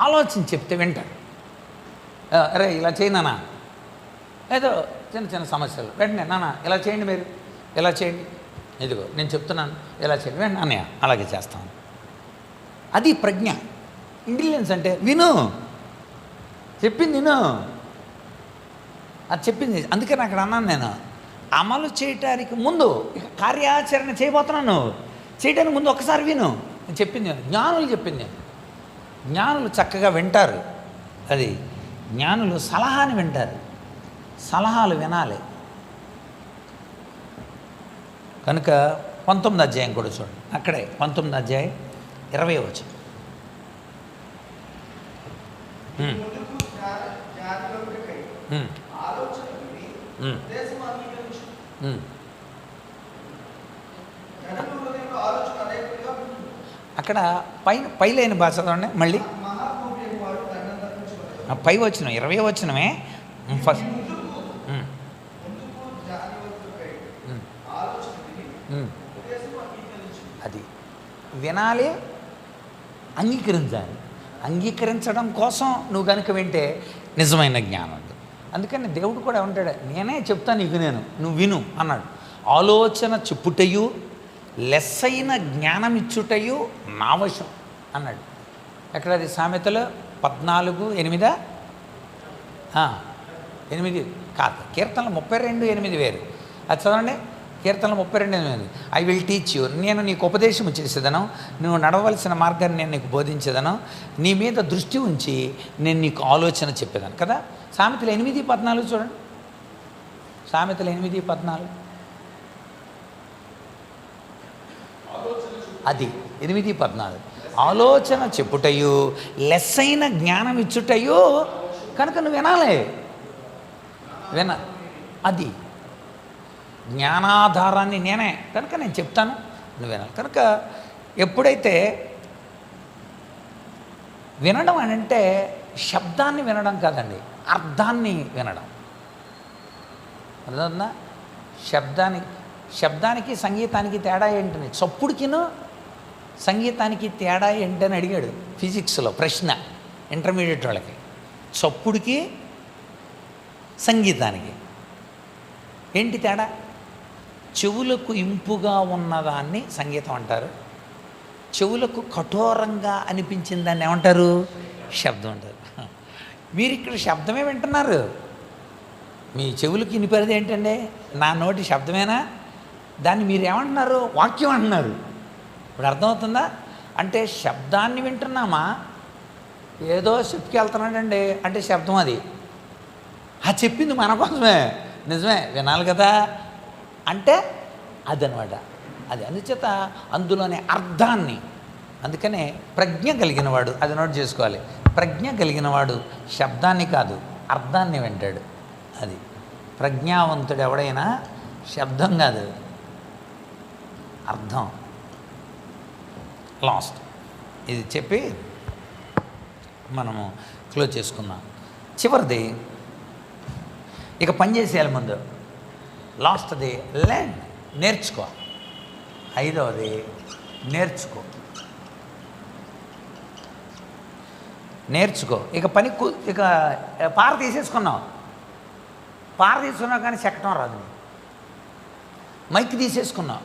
ఆలోచన చెప్తే వింటాడు. అరే ఇలా చేయనా, ఏదో చిన్న సమస్యలు వెంటనే నాన్న ఇలా చేయండి, మీరు ఇలా చేయండి, ఇదిగో నేను చెప్తున్నాను ఇలా చేయండి, వెంటనే అన్నయ్య అలాగే చేస్తాను. అది ప్రజ్ఞ. ఇంటెలిజెన్స్ అంటే విను, చెప్పింది విను, అది చెప్పింది. అందుకని అక్కడ అన్నాను నేను, అమలు చేయటానికి ముందు ఇక కార్యాచరణ చేయబోతున్నాను, చేయడానికి ముందు ఒకసారి విను, చెప్పింది జ్ఞానులు చెప్పింది. జ్ఞానులు చక్కగా వింటారు. అది జ్ఞానులు సలహాని వింటారు, సలహాలు వినాలి. కనుక 19వ అధ్యాయం కూడా చూడండి, అక్కడే 19వ అధ్యాయం 20వ వచనం. అక్కడ పైలేని భాష చదవండి మళ్ళీ. పై వచ్చిన 20వ వచనమే ఫస్ట్. అది వినాలి, అంగీకరించాలి. అంగీకరించడం కోసం నువ్వు కనుక వింటే నిజమైన జ్ఞానం. అందుకని దేవుడు కూడా ఉంటాడు, నేనే చెప్తాను నీకు, నువ్వు విను అన్నాడు. ఆలోచన చెప్పుటయు లెస్సైన జ్ఞానమిచ్చుటయు నా వశం అన్నాడు. ఎక్కడది? సామెతలు 14:8 8 కాదు, కీర్తనలు 32:8 వేరు. అది చదవండి, కీర్తనలు 32:8. ఐ విల్ టీచ్ యూ, నేను నీకు ఉపదేశం చేసేదను, నువ్వు నడవలసిన మార్గాన్ని నేను నీకు బోధించేదను, నీ మీద దృష్టి ఉంచి నేను నీకు ఆలోచన చెప్పేదాను కదా. సామెతలు 8:14 చూడండి. సామెతలు 8:14. అది 8:14. ఆలోచన చెప్పుటయు లెస్సైన జ్ఞానం ఇచ్చుటయు, కనుక నువ్వు వినాలి. అది జ్ఞానాధారాన్ని నేనే కనుక నేను చెప్తాను, నువ్వు వినాలి. కనుక ఎప్పుడైతే వినడం అని అంటే శబ్దాన్ని వినడం కాదండి, అర్థాన్ని వినడం. అర్థమవుతుందా? శబ్దానికి సంగీతానికి తేడా ఏంటని, చప్పుడుకిను సంగీతానికి తేడా ఏంటని అడిగాడు ఫిజిక్స్లో ప్రశ్న ఇంటర్మీడియట్ వాళ్ళకి. చప్పుడుకి సంగీతానికి ఏంటి తేడా? చెవులకు ఇంపుగా ఉన్నదాన్ని సంగీతం అంటారు, చెవులకు కఠోరంగా అనిపించిన దాన్ని ఏమంటారు? శబ్దం అంటారు. మీరు ఇక్కడ శబ్దమే వింటున్నారు, మీ చెవులకు వినిపేది ఏంటండి? నా నోటి శబ్దమేనా? దాన్ని మీరు ఏమంటున్నారు? వాక్యం అంటున్నారు. ఇప్పుడు అర్థమవుతుందా? అంటే శబ్దాన్ని వింటున్నామా, ఏదో చెప్పుకెళ్తున్నాడండి అంటే శబ్దం అది. ఆ చెప్పింది మన కోసమే, నిజమే, వినాలి కదా అంటే అదనమాట. అది అందుచేత అందులోనే అర్థాన్ని, అందుకనే ప్రజ్ఞ కలిగినవాడు, అది నోట్ చేసుకోవాలి, ప్రజ్ఞ కలిగినవాడు శబ్దాన్ని కాదు అర్థాన్ని వింటాడు. అది ప్రజ్ఞావంతుడు ఎవడైనా శబ్దం కాదు, అర్థం. లాస్ట్ ఇది చెప్పి మనము క్లోజ్ చేసుకుందాం. చివరిది ఇక పని చేసేయాలి ముందు. లాస్ట్ది లెర్న్, నేర్చుకో. 5వది నేర్చుకో. ఇక ఇక పార తీసేసుకున్నావు కానీ చెక్కడం రాదు నీకు. మైక్ తీసేసుకున్నావు,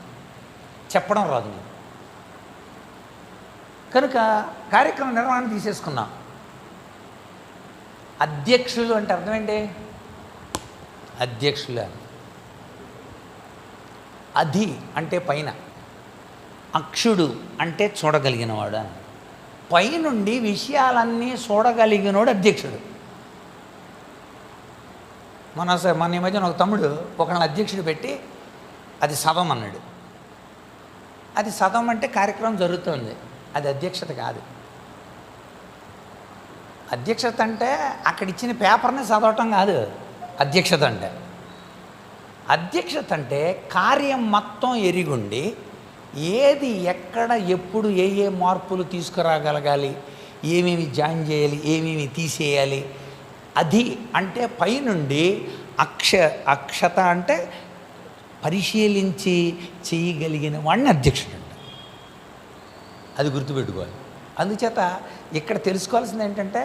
చెప్పడం రాదు నీకు. కనుక కార్యక్రమ నిర్వహణ తీసేసుకున్నావు. అధ్యక్షులు అంటే అర్థమేంటి? అధ్యక్షులు అధి అంటే పైన, అక్షుడు అంటే చూడగలిగినవాడు అని. పైనుండి విషయాలన్నీ చూడగలిగినోడు అధ్యక్షుడు. మన ఈ మధ్యన ఒక తమ్ముడు ఒకళ్ళని అధ్యక్షుడు పెట్టి అది సదం అన్నాడు. అది సదం అంటే కార్యక్రమం జరుగుతుంది, అది అధ్యక్షత కాదు. అధ్యక్షత అంటే అక్కడ ఇచ్చిన పేపర్ని చదవటం కాదు అధ్యక్షత అంటే. అధ్యక్షత అంటే కార్యం మొత్తం ఎరిగుండి ఏది ఎక్కడ ఎప్పుడు ఏ మార్పులు తీసుకురాగలగాలి, ఏమేమి జాయిన్ చేయాలి, ఏమేమి తీసేయాలి. అది అంటే పైనుండి అక్షత అంటే పరిశీలించి చేయగలిగిన వాడిని అధ్యక్షుడు అంట. అది గుర్తుపెట్టుకోవాలి. అందుచేత ఇక్కడ తెలుసుకోవాల్సింది ఏంటంటే,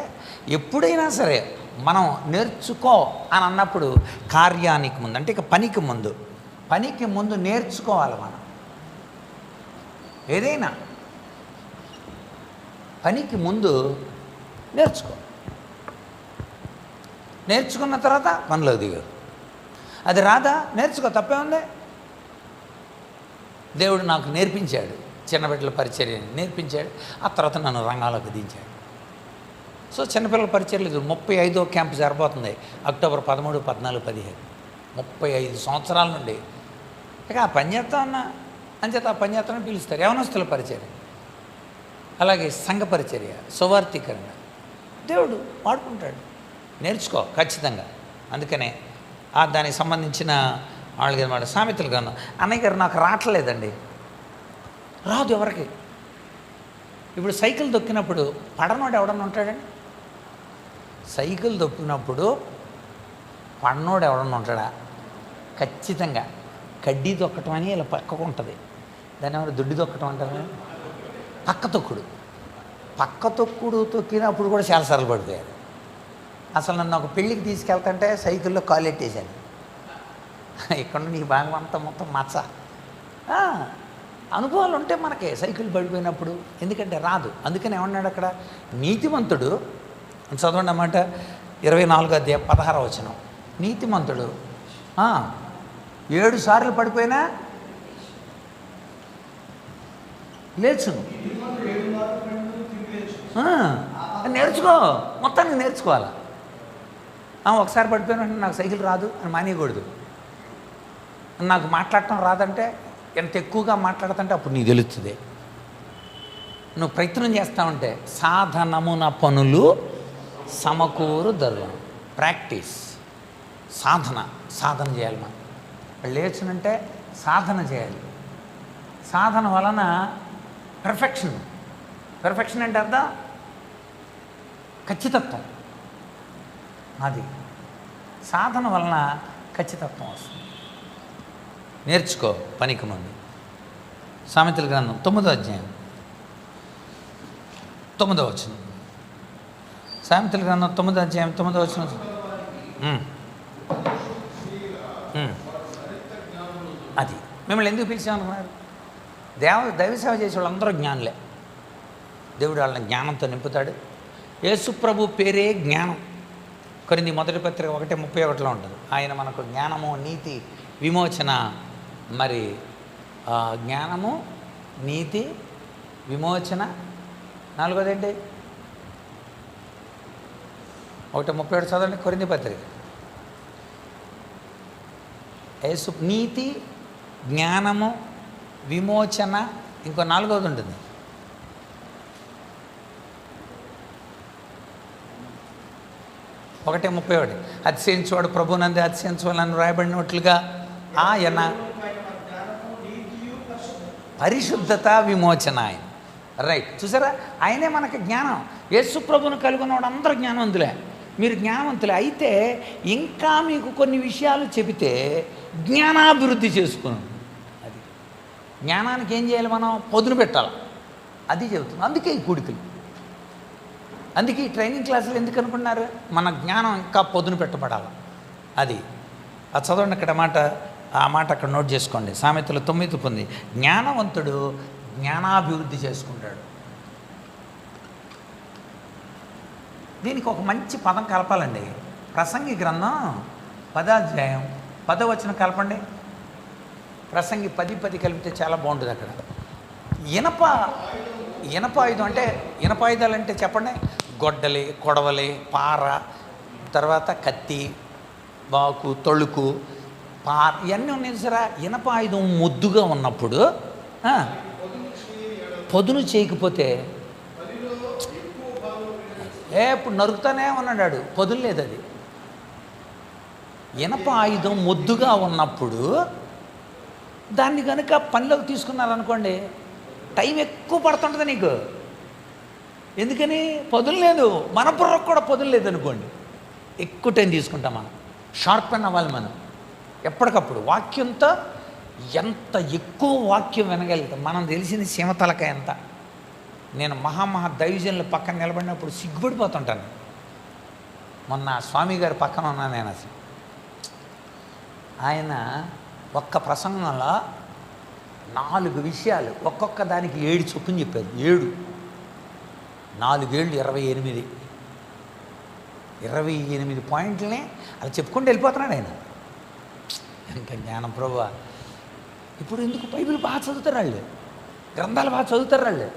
ఎప్పుడైనా సరే మనం నేర్చుకో అని అన్నప్పుడు కార్యానికి ముందు, అంటే ఇక పనికి ముందు నేర్చుకోవాలి. మనం ఏదైనా పనికి ముందు నేర్చుకున్న తర్వాత పనిలో దిగు. అది రాదా? నేర్చుకో, తప్పే ఉంది. దేవుడు నాకు నేర్పించాడు, చిన్న బిడ్డల పరిచర్యని నేర్పించాడు, ఆ తర్వాత నన్ను రంగాల్లోకి దించాడు. సో చిన్నపిల్లల పరిచయం లేదు. 35వ క్యాంప్ జరబోతుంది అక్టోబర్ 13, 14, 15. 35 సంవత్సరాల నుండి ఇక ఆ పని చేస్తా ఉన్నా అంచేత ఆ పని చేస్తామని పిలుస్తారు. యవనస్తుల పరిచర్య, అలాగే సంఘ పరిచర్య, సువార్థీకరణ దేవుడు వాడుకుంటాడు. నేర్చుకో ఖచ్చితంగా. అందుకనే దానికి సంబంధించిన వాళ్ళకి అనమాట సామెతలు గ్రంథం. అన్నయ్య గారు నాకు రావట్లేదండి, రాదు ఎవరికి. ఇప్పుడు సైకిల్ దొక్కినప్పుడు పడనోడు ఎవడన్నా ఉంటాడండి? సైకిల్ దొక్కినప్పుడు పడనోడు ఎవడన్నా ఉంటాడా? ఖచ్చితంగా. కడ్డీ తొక్కటం అని ఇలా పక్కకు ఉంటుంది, దాన్ని ఎవరు దుడ్డి తొక్కటం అంటారు. పక్క తొక్కుడు తొక్కినప్పుడు కూడా చాలాసార్లు పడిపోయారు. అసలు నన్ను ఒక పెళ్ళికి తీసుకెళ్తుంటే సైకిల్లో కాలు ఎట్టేశాను. ఇక్కడ నీ భాగం అంతా మొత్తం మచ్చ. అనుభవాలు ఉంటే మనకి సైకిల్ పడిపోయినప్పుడు, ఎందుకంటే రాదు. అందుకని ఏమన్నాడు అక్కడ, నీతిమంతుడు చదవండి అన్నమాట. 24వ అధ్యాయం 16వ వచనం. నీతిమంతుడు 7 సార్లు పడిపోయినా లేచును. నేర్చుకో, మొత్తానికి నేర్చుకోవాలి. ఒకసారి పడిపోయినా నాకు సైకిల్ రాదు అని మానేయకూడదు. నాకు మాట్లాడటం రాదంటే, ఎంత ఎక్కువగా మాట్లాడుతుంటే అప్పుడు నీకు తెలుస్తుంది. నువ్వు ప్రయత్నం చేస్తావంటే సాధనమున పనులు సమకూరు దర్వం. ప్రాక్టీస్, సాధన చేయాలి. మనం లేచునంటే సాధన చేయాలి. సాధన వలన పెర్ఫెక్షన్ అంటే అర్థం ఖచ్చితత్వం. అది సాధన వలన ఖచ్చితత్వం వస్తుంది. నేర్చుకో పనికి ముందు. సామెతల గ్రంథం 9వ అధ్యాయం 9వ వచనం. సామెతల గ్రంథం 9వ అధ్యాయం 9వ వచనం. అది మిమ్మల్ని ఎందుకు పిలిచామనుకున్నారు? దైవ సేవ చేసే వాళ్ళందరూ జ్ఞానులే. దేవుడు వాళ్ళని జ్ఞానంతో నింపుతాడు. యేసుప్రభు పేరే జ్ఞానం. కొరింథీ మొదటి పత్రిక 1:31 ఉంటుంది. ఆయన మనకు జ్ఞానము, నీతి, విమోచన, మరి జ్ఞానము, నీతి, విమోచన, 4వది ఏంటి? 1:37 చదవండి కొరింథీ పత్రిక. నీతి, జ్ఞానము, విమోచన, ఇంకో 4వది ఉంటుంది. ఒకటే 31. అతిశయించువాడు ప్రభునందే అతిశయించువాలని రాయబడినట్లుగా ఆయన పరిశుద్ధత, విమోచన ఆయన. రైట్, చూసారా? ఆయనే మనకి జ్ఞానం. యేసు ప్రభువును కలుగున్నవాడు అందరూ జ్ఞానవంతులే. మీరు జ్ఞానవంతులే. అయితే ఇంకా మీకు కొన్ని విషయాలు చెబితే జ్ఞానాభివృద్ధి చేసుకున్నాం. అది జ్ఞానానికి ఏం చేయాలి? మనం పొదును పెట్టాలి. అది చెబుతున్నాం. అందుకే ఈ కూడికలు, అందుకే ఈ ట్రైనింగ్ క్లాసులు ఎందుకు అనుకున్నారు? మన జ్ఞానం ఇంకా పొదును పెట్టబడాలి. అది చదవండి అక్కడ ఆ మాట అక్కడ నోట్ చేసుకోండి. సామెతలు 9 జ్ఞానవంతుడు జ్ఞానాభివృద్ధి చేసుకుంటాడు. దీనికి ఒక మంచి పదం కలపాలండి. ప్రసంగి గ్రంథం 10వ అధ్యాయం 10వ వచనం కలపండి. ప్రసంగి 10 కలిపితే చాలా బాగుంటుంది. అక్కడ ఇనప ఆయుధం అంటే, ఇనప ఆయుధాలు అంటే చెప్పండి. గొడ్డలి, కొడవలి, పార, తర్వాత కత్తి, బాకు, తొలుకు, పార, ఇవన్నీ ఉన్నాయి సరే. ఇనప ఆయుధం ముద్దుగా ఉన్నప్పుడు పొదును చేయకపోతే ఇప్పుడు నరుకుతానే ఉన్నాడు, పొదును లేదు. అది ఇనప ఆయుధం ముద్దుగా ఉన్నప్పుడు దాన్ని కనుక పనిలోకి తీసుకున్నారనుకోండి, టైం ఎక్కువ పడుతుంటుంది నీకు. ఎందుకని? పొదులు లేదు. మన బుర్రకు కూడా పొదులు లేదనుకోండి, ఎక్కువ టైం తీసుకుంటాం. మనం షార్పెన్ అవ్వాలి. మనం ఎప్పటికప్పుడు వాక్యంతో ఎంత ఎక్కువ వాక్యం వినగలుగుతాం. మనం తెలిసిన సీమతలక ఎంత. నేను మహా దైవజనుల పక్కన నిలబడినప్పుడు సిగ్గుపడిపోతుంటాను. మొన్న స్వామి గారి పక్కన ఉన్నాను నేను. అసలు ఆయన ఒక్క ప్రసంగంలో 4 విషయాలు, ఒక్కొక్క దానికి 7 చొప్పున చెప్పారు. 7 4 ఏళ్ళు 28 పాయింట్లనే అలా చెప్పుకుంటూ వెళ్ళిపోతున్నాడు ఆయన. ఇంకా జ్ఞానం ప్రభువా. ఇప్పుడు ఎందుకు? బైబిల్ బాగా చదువుతారు వాళ్ళు, గ్రంథాలు బాగా చదువుతారు వాళ్ళు,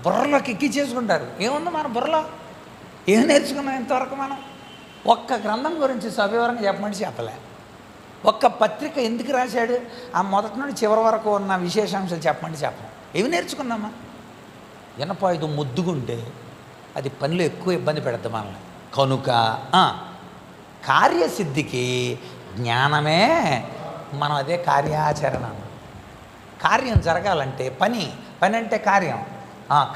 బుర్రలోకి ఎక్కించేసుకుంటారు. ఏముంది మన బుర్రలో? ఏం నేర్చుకున్నాం ఇంతవరకు మనం? ఒక్క గ్రంథం గురించి సవివరంగా చెప్పమంటే చెప్పలే. ఒక్క పత్రిక ఎందుకు రాశాడు, ఆ మొదటి నుండి చివరి వరకు ఉన్న విశేషాంశాలు చెప్పమంటే చెప్పం. ఏమి నేర్చుకున్నామా? ఇనపాయుధం ముద్దుగుంటే అది పనిలో ఎక్కువ ఇబ్బంది పెడద్దు మనల్ని. కనుక కార్యసిద్ధికి జ్ఞానమే మనం, అదే కార్యాచరణ. కార్యం జరగాలంటే పని అంటే కార్యం.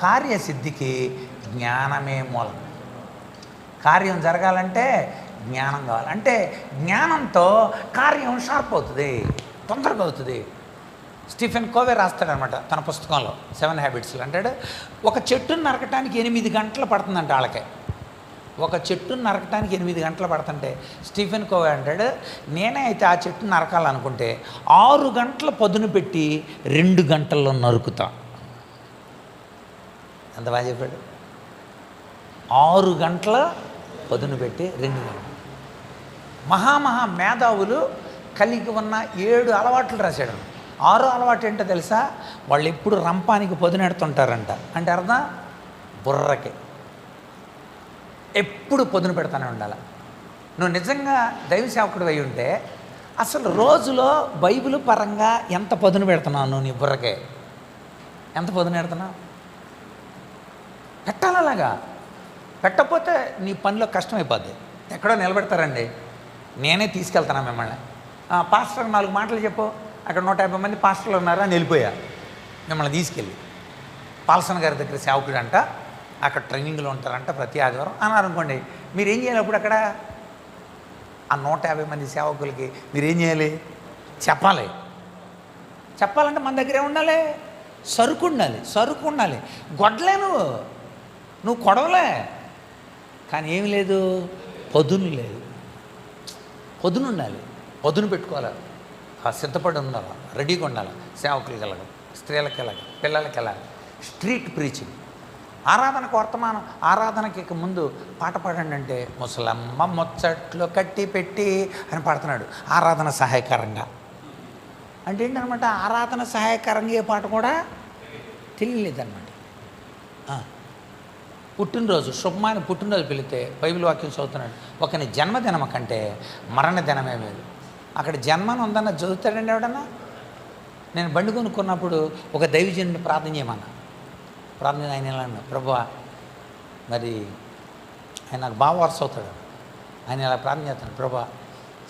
కార్యసిద్ధికి జ్ఞానమే మూలం. కార్యం జరగాలంటే జ్ఞానం కావాలి. అంటే జ్ఞానంతో కార్యం షార్ప్ అవుతుంది, తొందరగా అవుతుంది. స్టీఫెన్ కోవే రాస్తాడనమాట తన పుస్తకంలో 7 హ్యాబిట్స్లో. అంటాడు, ఒక చెట్టును నరకటానికి 8 గంటలు పడుతుందంట వాళ్ళకి. ఒక చెట్టును నరకటానికి 8 గంటలు పడుతుంటే స్టీఫెన్ కోవే అంటాడు, నేనే అయితే ఆ చెట్టును నరకాలనుకుంటే 6 గంటల పదును పెట్టి 2 గంటల్లో నరుకుతా. ఎంత బాగా చెప్పాడు. 6 గంటల పదును పెట్టి 2 గంటలు. మేధావులు కలిగి ఉన్న 7 అలవాట్లు రాశాడు. 6వ అలవాటు ఏంటో తెలుసా? వాళ్ళు ఎప్పుడు రంపానికి పొదునెడుతుంటారంట. అంటే అర్థం, బుర్రకి ఎప్పుడు పొదును పెడతానే ఉండాలి. నువ్వు నిజంగా దైవ సేవకుడు అయి ఉంటే అసలు రోజులో బైబిల్ పరంగా ఎంత పదును పెడుతున్నావు నువ్వు? నీ బుర్రకే ఎంత పదును పెడుతున్నావు? పెట్టాలలాగా. పెట్టకపోతే నీ పనిలో కష్టమైపోద్ది. ఎక్కడో నిలబెడతారండి, నేనే తీసుకెళ్తాను మిమ్మల్ని. పాస్టర్ 4 మాటలు చెప్పు, అక్కడ 150 మంది పాస్టర్లు ఉన్నారా అని వెళ్ళిపోయా. మిమ్మల్ని తీసుకెళ్ళి పాల్సన్ గారి దగ్గర సేవకుడు అంట, అక్కడ ట్రైనింగ్లో ఉంటారంట ప్రతి ఆదివారం అన్నారు అనుకోండి. మీరేం చేయాలి అప్పుడు? అక్కడ ఆ 150 మంది సేవకులకి మీరేం చేయాలి? చెప్పాలంటే మన దగ్గరే ఉండాలి, సరుకు ఉండాలి. గొడ్లే నువ్వు కొడవలే. కానీ ఏమి లేదు, పొదును లేదు. పొదును ఉండాలి, పొదును పెట్టుకోవాలి, సిద్ధపడి ఉండాలి, రెడీగా ఉండాలి. సేవకులకి వెళ్ళడం, స్త్రీలకు వెళ్ళగా, పిల్లలకి వెళ్ళాలి. Street preaching. ఆరాధనకు వర్తమానం, ఆరాధనకి ఇక ముందు పాట పాడండి అంటే ముసలమ్మ ముచ్చట్లు కట్టి పెట్టి అని పాడుతున్నాడు. ఆరాధన సహాయకరంగా అంటే ఏంటనమాట? ఆరాధన సహాయకరంగా ఏ పాట కూడా తెలియలేదన్నమాట. పుట్టినరోజు శుభమాని పుట్టినరోజు పిలితే బైబిల్ వాక్యం చదువుతున్నాడు. ఒకని జన్మదినం కంటే మరణ దినమే మేలు. అక్కడ జన్మని ఉందన్న చదువుతాడండి ఎవడన్నా? నేను బండి కొనుక్కున్నప్పుడు ఒక దైవజనుడిని ప్రార్థన చేయమన్నా. ప్రార్థన ఆయన ఎలా అన్నా, ప్రభువా, మరి ఆయన నాకు బాగా వరుస అవుతాడు. ఆయన ఇలా ప్రార్థన చేస్తాను, ప్రభువా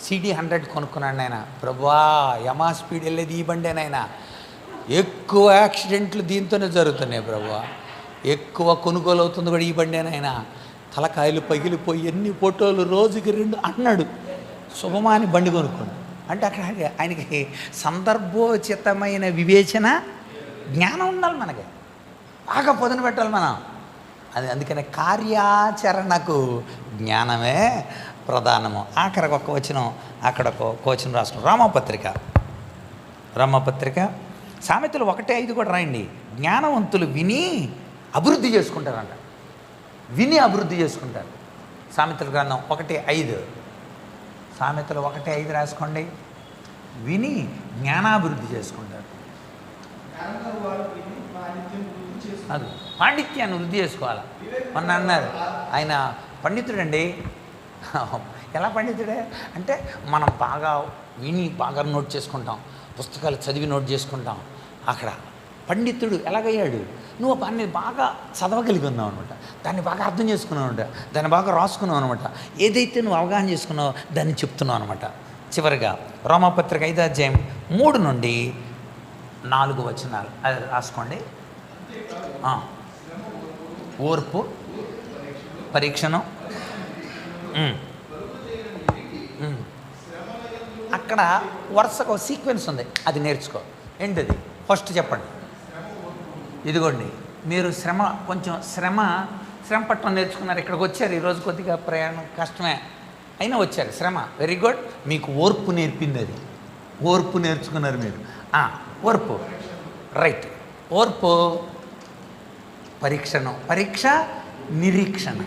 CD 100 కొనుక్కున్నాడు ఆయన. ప్రభువా, యమా స్పీడ్ వెళ్ళేది ఈ బండేనైనా, ఎక్కువ యాక్సిడెంట్లు దీంతోనే జరుగుతున్నాయి ప్రభువా, ఎక్కువ కొనుగోలు అవుతుంది కూడా ఈ బండేనైనా, తలకాయలు పగిలిపోయి ఎన్ని ఫోటోలు రోజుకి 2 అన్నాడు. శుభమాని బండి కొనుక్కోండి అంటే అక్కడ ఆయనకి సందర్భోచితమైన వివేచన జ్ఞానం ఉండాలి. మనకి బాగా పొదును పెట్టాలి మనం. అందుకనే కార్యాచరణకు జ్ఞానమే ప్రధానము. ఆఖరికి ఒక వచనం, అక్కడ ఒక వచనం రాసుకున్నాం. రామపత్రిక సామెతలు 1:5 కూడా రాయండి. జ్ఞానవంతులు విని అభివృద్ధి చేసుకుంటారంట. విని అభివృద్ధి చేసుకుంటారు. సామెతల గ్రంథం 1:5, సామెతలు 1:5 రాసుకోండి. విని జ్ఞానాభివృద్ధి చేసుకుంటారు. అది పాండిత్యాన్ని వృద్ధి చేసుకోవాలి. మొన్న అన్నారు ఆయన పండితుడండి. ఎలా పండితుడే అంటే మనం బాగా విని బాగా నోట్ చేసుకుంటాం, పుస్తకాలు చదివి నోట్ చేసుకుంటాం. అక్కడ పండితుడు ఎలాగయ్యాడు? నువ్వు దాన్ని బాగా చదవగలిగి ఉన్నావు అనమాట, దాన్ని బాగా అర్థం చేసుకున్నావు అనమాట, దాన్ని బాగా రాసుకున్నావు అనమాట. ఏదైతే నువ్వు అవగాహన చేసుకున్నావో దాన్ని చెప్తున్నావు అనమాట. చివరిగా రోమాపత్రిక 5:3 నుండి 4 వచనాలు అది రాసుకోండి. ఓర్పు, పరీక్షను, అక్కడ వరుసగా సీక్వెన్స్ ఉంది, అది నేర్చుకో. ఏంటది? ఫస్ట్ చెప్పండి. ఇదిగోండి, మీరు కొంచెం శ్రమ పట్టడం నేర్చుకున్నారు. ఇక్కడికి వచ్చారు, ఈరోజు కొద్దిగా ప్రయాణం కష్టమే అయినా వచ్చారు. శ్రమ వెరీ గుడ్. మీకు ఓర్పు నేర్పింది, అది ఓర్పు నేర్చుకున్నారు మీరు. ఓర్పు రైట్. ఓర్పు, పరీక్ష, నిరీక్షణ.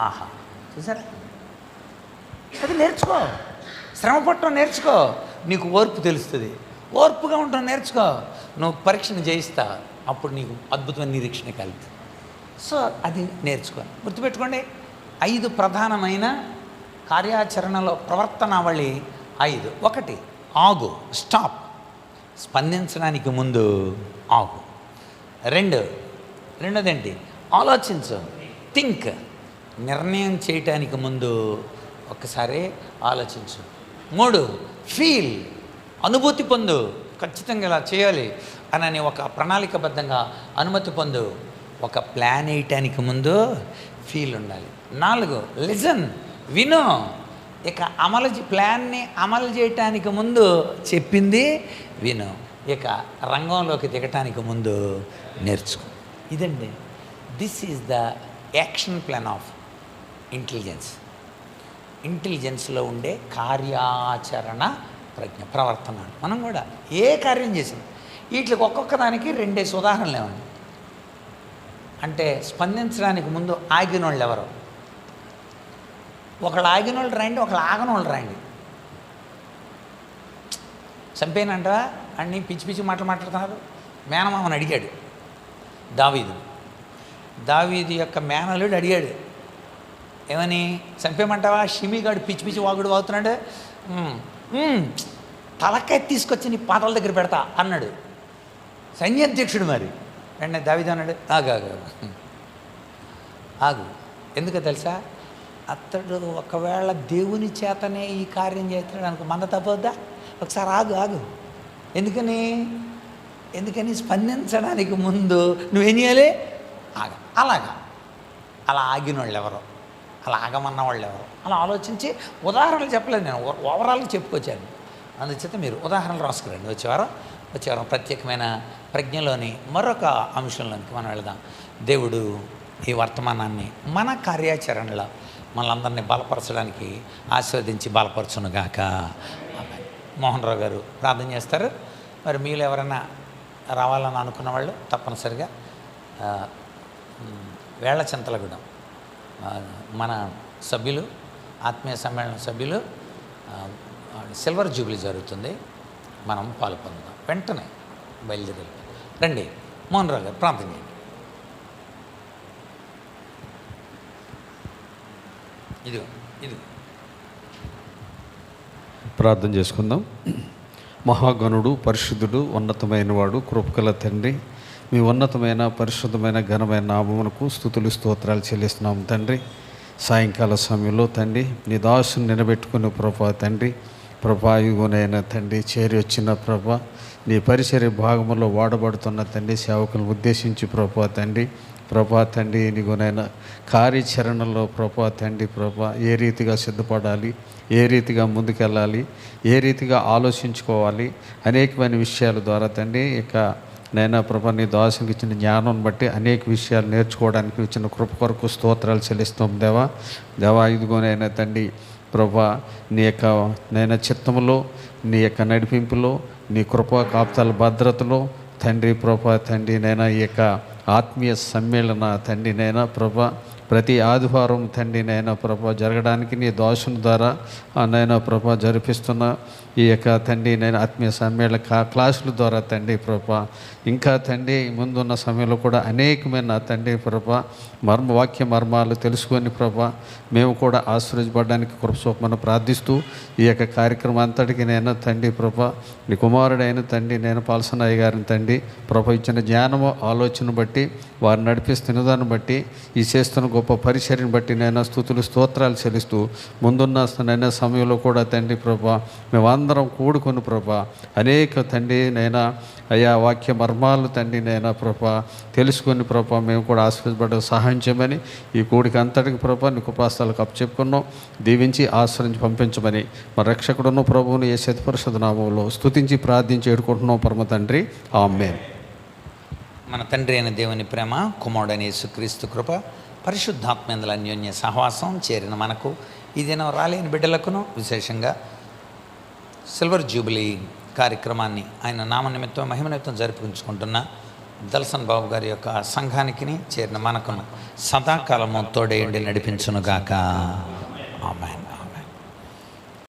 ఆహా, చూసారా? అది నేర్చుకో. శ్రమ పట్టడం నేర్చుకో, నీకు ఓర్పు తెలుస్తుంది. ఓర్పుగా ఉండడం నేర్చుకో, నువ్వు పరీక్షను జయిస్తా, అప్పుడు నీకు అద్భుతమైన నిరీక్షణ కలుగుతుంది. సో అది నేర్చుకోండి, గుర్తుపెట్టుకోండి. 5 ప్రధానమైన కార్యాచరణలో ప్రవర్తనావళి 5. 1, ఆగు, స్టాప్, స్పందించడానికి ముందు ఆగు. రెండోదేంటి, ఆలోచించు, థింక్, నిర్ణయం చేయటానికి ముందు ఒక్కసారి ఆలోచించు. 3, ఫీల్, అనుభూతి పొందు, ఖచ్చితంగా ఇలా చేయాలి అని ఒక ప్రణాళికబద్ధంగా అనుమతి పొందు. ఒక ప్లాన్ వేయటానికి ముందు ఫీల్ ఉండాలి. 4, లిజన్, విను. ఇక ప్లాన్ని అమలు చేయటానికి ముందు చెప్పింది విను. ఇక రంగంలోకి దిగటానికి ముందు నేర్చుకో. ఇదండి, this is the action plan of intelligence. ఇంటెలిజెన్స్లో ఉండే కార్యాచరణ ప్రవర్తన. మనం కూడా ఏ కార్యం చేసినా వీటికి ఒక్కొక్క దానికి 2 ఉదాహరణలు ఏమండి. అంటే స్పందించడానికి ముందు ఆగిన వాళ్ళు ఎవరు? ఒకళ్ళు ఆగిన వాళ్ళు రండి, ఒకళ్ళు ఆగని వాళ్ళు రండి. చంపేనంటా అన్ని పిచ్చి పిచ్చి మాట్లాడుతున్నారు. మేనమామని అడిగాడు దావీదు యొక్క మేనలుడు అడిగాడు, ఏమని, చంపేమంటావా? షిమిగాడు పిచ్చి పిచ్చి వాగుడు వాగుతున్నాడు, తలకాయ తీసుకొచ్చి నీ పాదాల దగ్గర పెడతా అన్నాడు సైన్యాధ్యక్షుడు. మరి వెంటనే దావీదు అన్నాడు, ఆగు. ఎందుకో తెలుసా? అతడు ఒకవేళ దేవుని చేతనే ఈ కార్యం చేస్తున్నాడు అనుకో, మన తప్పొద్దా? ఒకసారి ఆగు. ఎందుకని స్పందించడానికి ముందు నువ్వేం చేయాలి? అలా ఆగిన వాళ్ళు ఎవరో, అలా ఆగమన్న వాళ్ళు ఎవరో అలా ఆలోచించి ఉదాహరణలు చెప్పలేదు, నేను ఓవరాల్గా చెప్పుకొచ్చాను. అందుచేత మీరు ఉదాహరణలు రాసుకురండి. వచ్చేవారం ప్రత్యేకమైన ప్రజ్ఞలోని మరొక అంశంలోనికి మనం వెళదాం. దేవుడు ఈ వర్తమానాన్ని మన కార్యాచరణలో మనందరినీ బలపరచడానికి ఆస్వాదించి బలపరచునుగాక. మోహన్ రావు గారు ప్రార్థన చేస్తారు. మరి మీలో ఎవరైనా రావాలని అనుకున్న వాళ్ళు తప్పనిసరిగా వేళచింతలగూడెం మన సభ్యులు, ఆత్మీయ సమ్మేళన సభ్యులు సిల్వర్ జూబ్లీ జరుగుతుంది, మనం పాల్పొందాం. వెంటనే బయలుదేరి రండి. మోహన్ రావు గారు ప్రార్థన చేయండి. ఇది ప్రార్థన చేసుకుందాం. మహాగణుడు, పరిశుద్ధుడు, ఉన్నతమైన వాడు, కృపగల తండ్రి, మీ ఉన్నతమైన పరిశుద్ధమైన ఘనమైన నామమునకు స్తుతులు స్తోత్రాలు చెల్లిస్తున్నాం తండ్రి. సాయంకాల సమయంలో తండ్రి నీ దాసుని నిలబెట్టుకునే ప్రభా తండ్రి, ప్రభాయుగునైన తండ్రి చేరి వచ్చిన ప్రభా, నీ పరిచర్య భాగంలో వాడబడుతున్న తండ్రి సేవకులను ఉద్దేశించి ప్రభా తండ్రి నీగునైనా కార్యాచరణలో ప్రభా తండ్రి ఏ రీతిగా సిద్ధపడాలి, ఏ రీతిగా ముందుకెళ్ళాలి, ఏ రీతిగా ఆలోచించుకోవాలి, అనేకమైన విషయాల ద్వారా తండ్రి ఇక నైనా నీ దాసునికి ఇచ్చిన జ్ఞానం బట్టి అనేక విషయాలు నేర్చుకోవడానికి ఇచ్చిన కృప కొరకు స్తోత్రాలు చెల్లిస్తాం దేవా. ఇదిగోనైనా తండ్రి నీ యొక్క నైనా చిత్తములో, నీ యొక్క నడిపింపులో, నీ కృపా కాపుతాల భద్రతలో తండ్రి నైనా ఈ యొక్క ఆత్మీయ సమ్మేళన తండ్రినైనా ప్రతి ఆదివారం తండ్రినైనా జరగడానికి నీ దాసుని ద్వారా నైనా జరిపిస్తున్న ఈ యొక్క తండ్రినైనా ఆత్మీయ సమ్మేళన క్లాసుల ద్వారా తండ్రి ఇంకా తండ్రి ముందున్న సమయంలో కూడా అనేకమైన తండ్రి వాక్య మర్మాలు తెలుసుకొని మేము కూడా ఆశీర్వదించబడడానికి కృపసోపమని ప్రార్థిస్తూ ఈ యొక్క కార్యక్రమం అంతటికి నేను తండ్రి నీ కుమారుడైన తండ్రి నేను పాల్సనయ్య గారిని తండ్రి ఇచ్చిన జ్ఞానము ఆలోచన బట్టి వారిని నడిపిస్తున్న దాన్ని బట్టి ఈ చేస్తున్న గొప్ప పరిచర్యను బట్టి నేను స్తుతులు స్తోత్రాలు చెల్లిస్తూ ముందున్న సమయంలో కూడా తండ్రి మేమందరం కూడుకొని అనేక తండ్రి నైనా అయా వాక్య మర్మాలు తండ్రి నైనా తెలుసుకొని మేము కూడా ఆశీర్వదించబడకు సహాయం చేయమని ఈ కూడికి అంతటికి నీ కృపాస్థలకు అప్పచెప్పుకున్నాం. దీవించి ఆశ్రయించి పంపించమని మా రక్షకుడున్న ప్రభువుని యేసు పరిశుద్ధ నామములో స్తుతించి ప్రార్థించి వేడుకుంటున్నాం పరమ తండ్రి. ఆమేన్. మన తండ్రి అయిన దేవుని ప్రేమ, కుమారుడైన యేసుక్రీస్తు కృప, పరిశుద్ధాత్మేందుల అన్యోన్య సహవాసం చేరిన మనకు ఈ దినం రాలేని బిడ్డలకును, విశేషంగా సిల్వర్ జూబిలీ కార్యక్రమాన్ని ఆయన నామ నిమిత్తం మహిమ నిమిత్తం జరిపించుకుంటున్న దల్సన్ బాబు గారి యొక్క సంఘానికి చేరిన మనకును సదాకాలము తోడేయండి నడిపించునుగాక. ఆమేన్.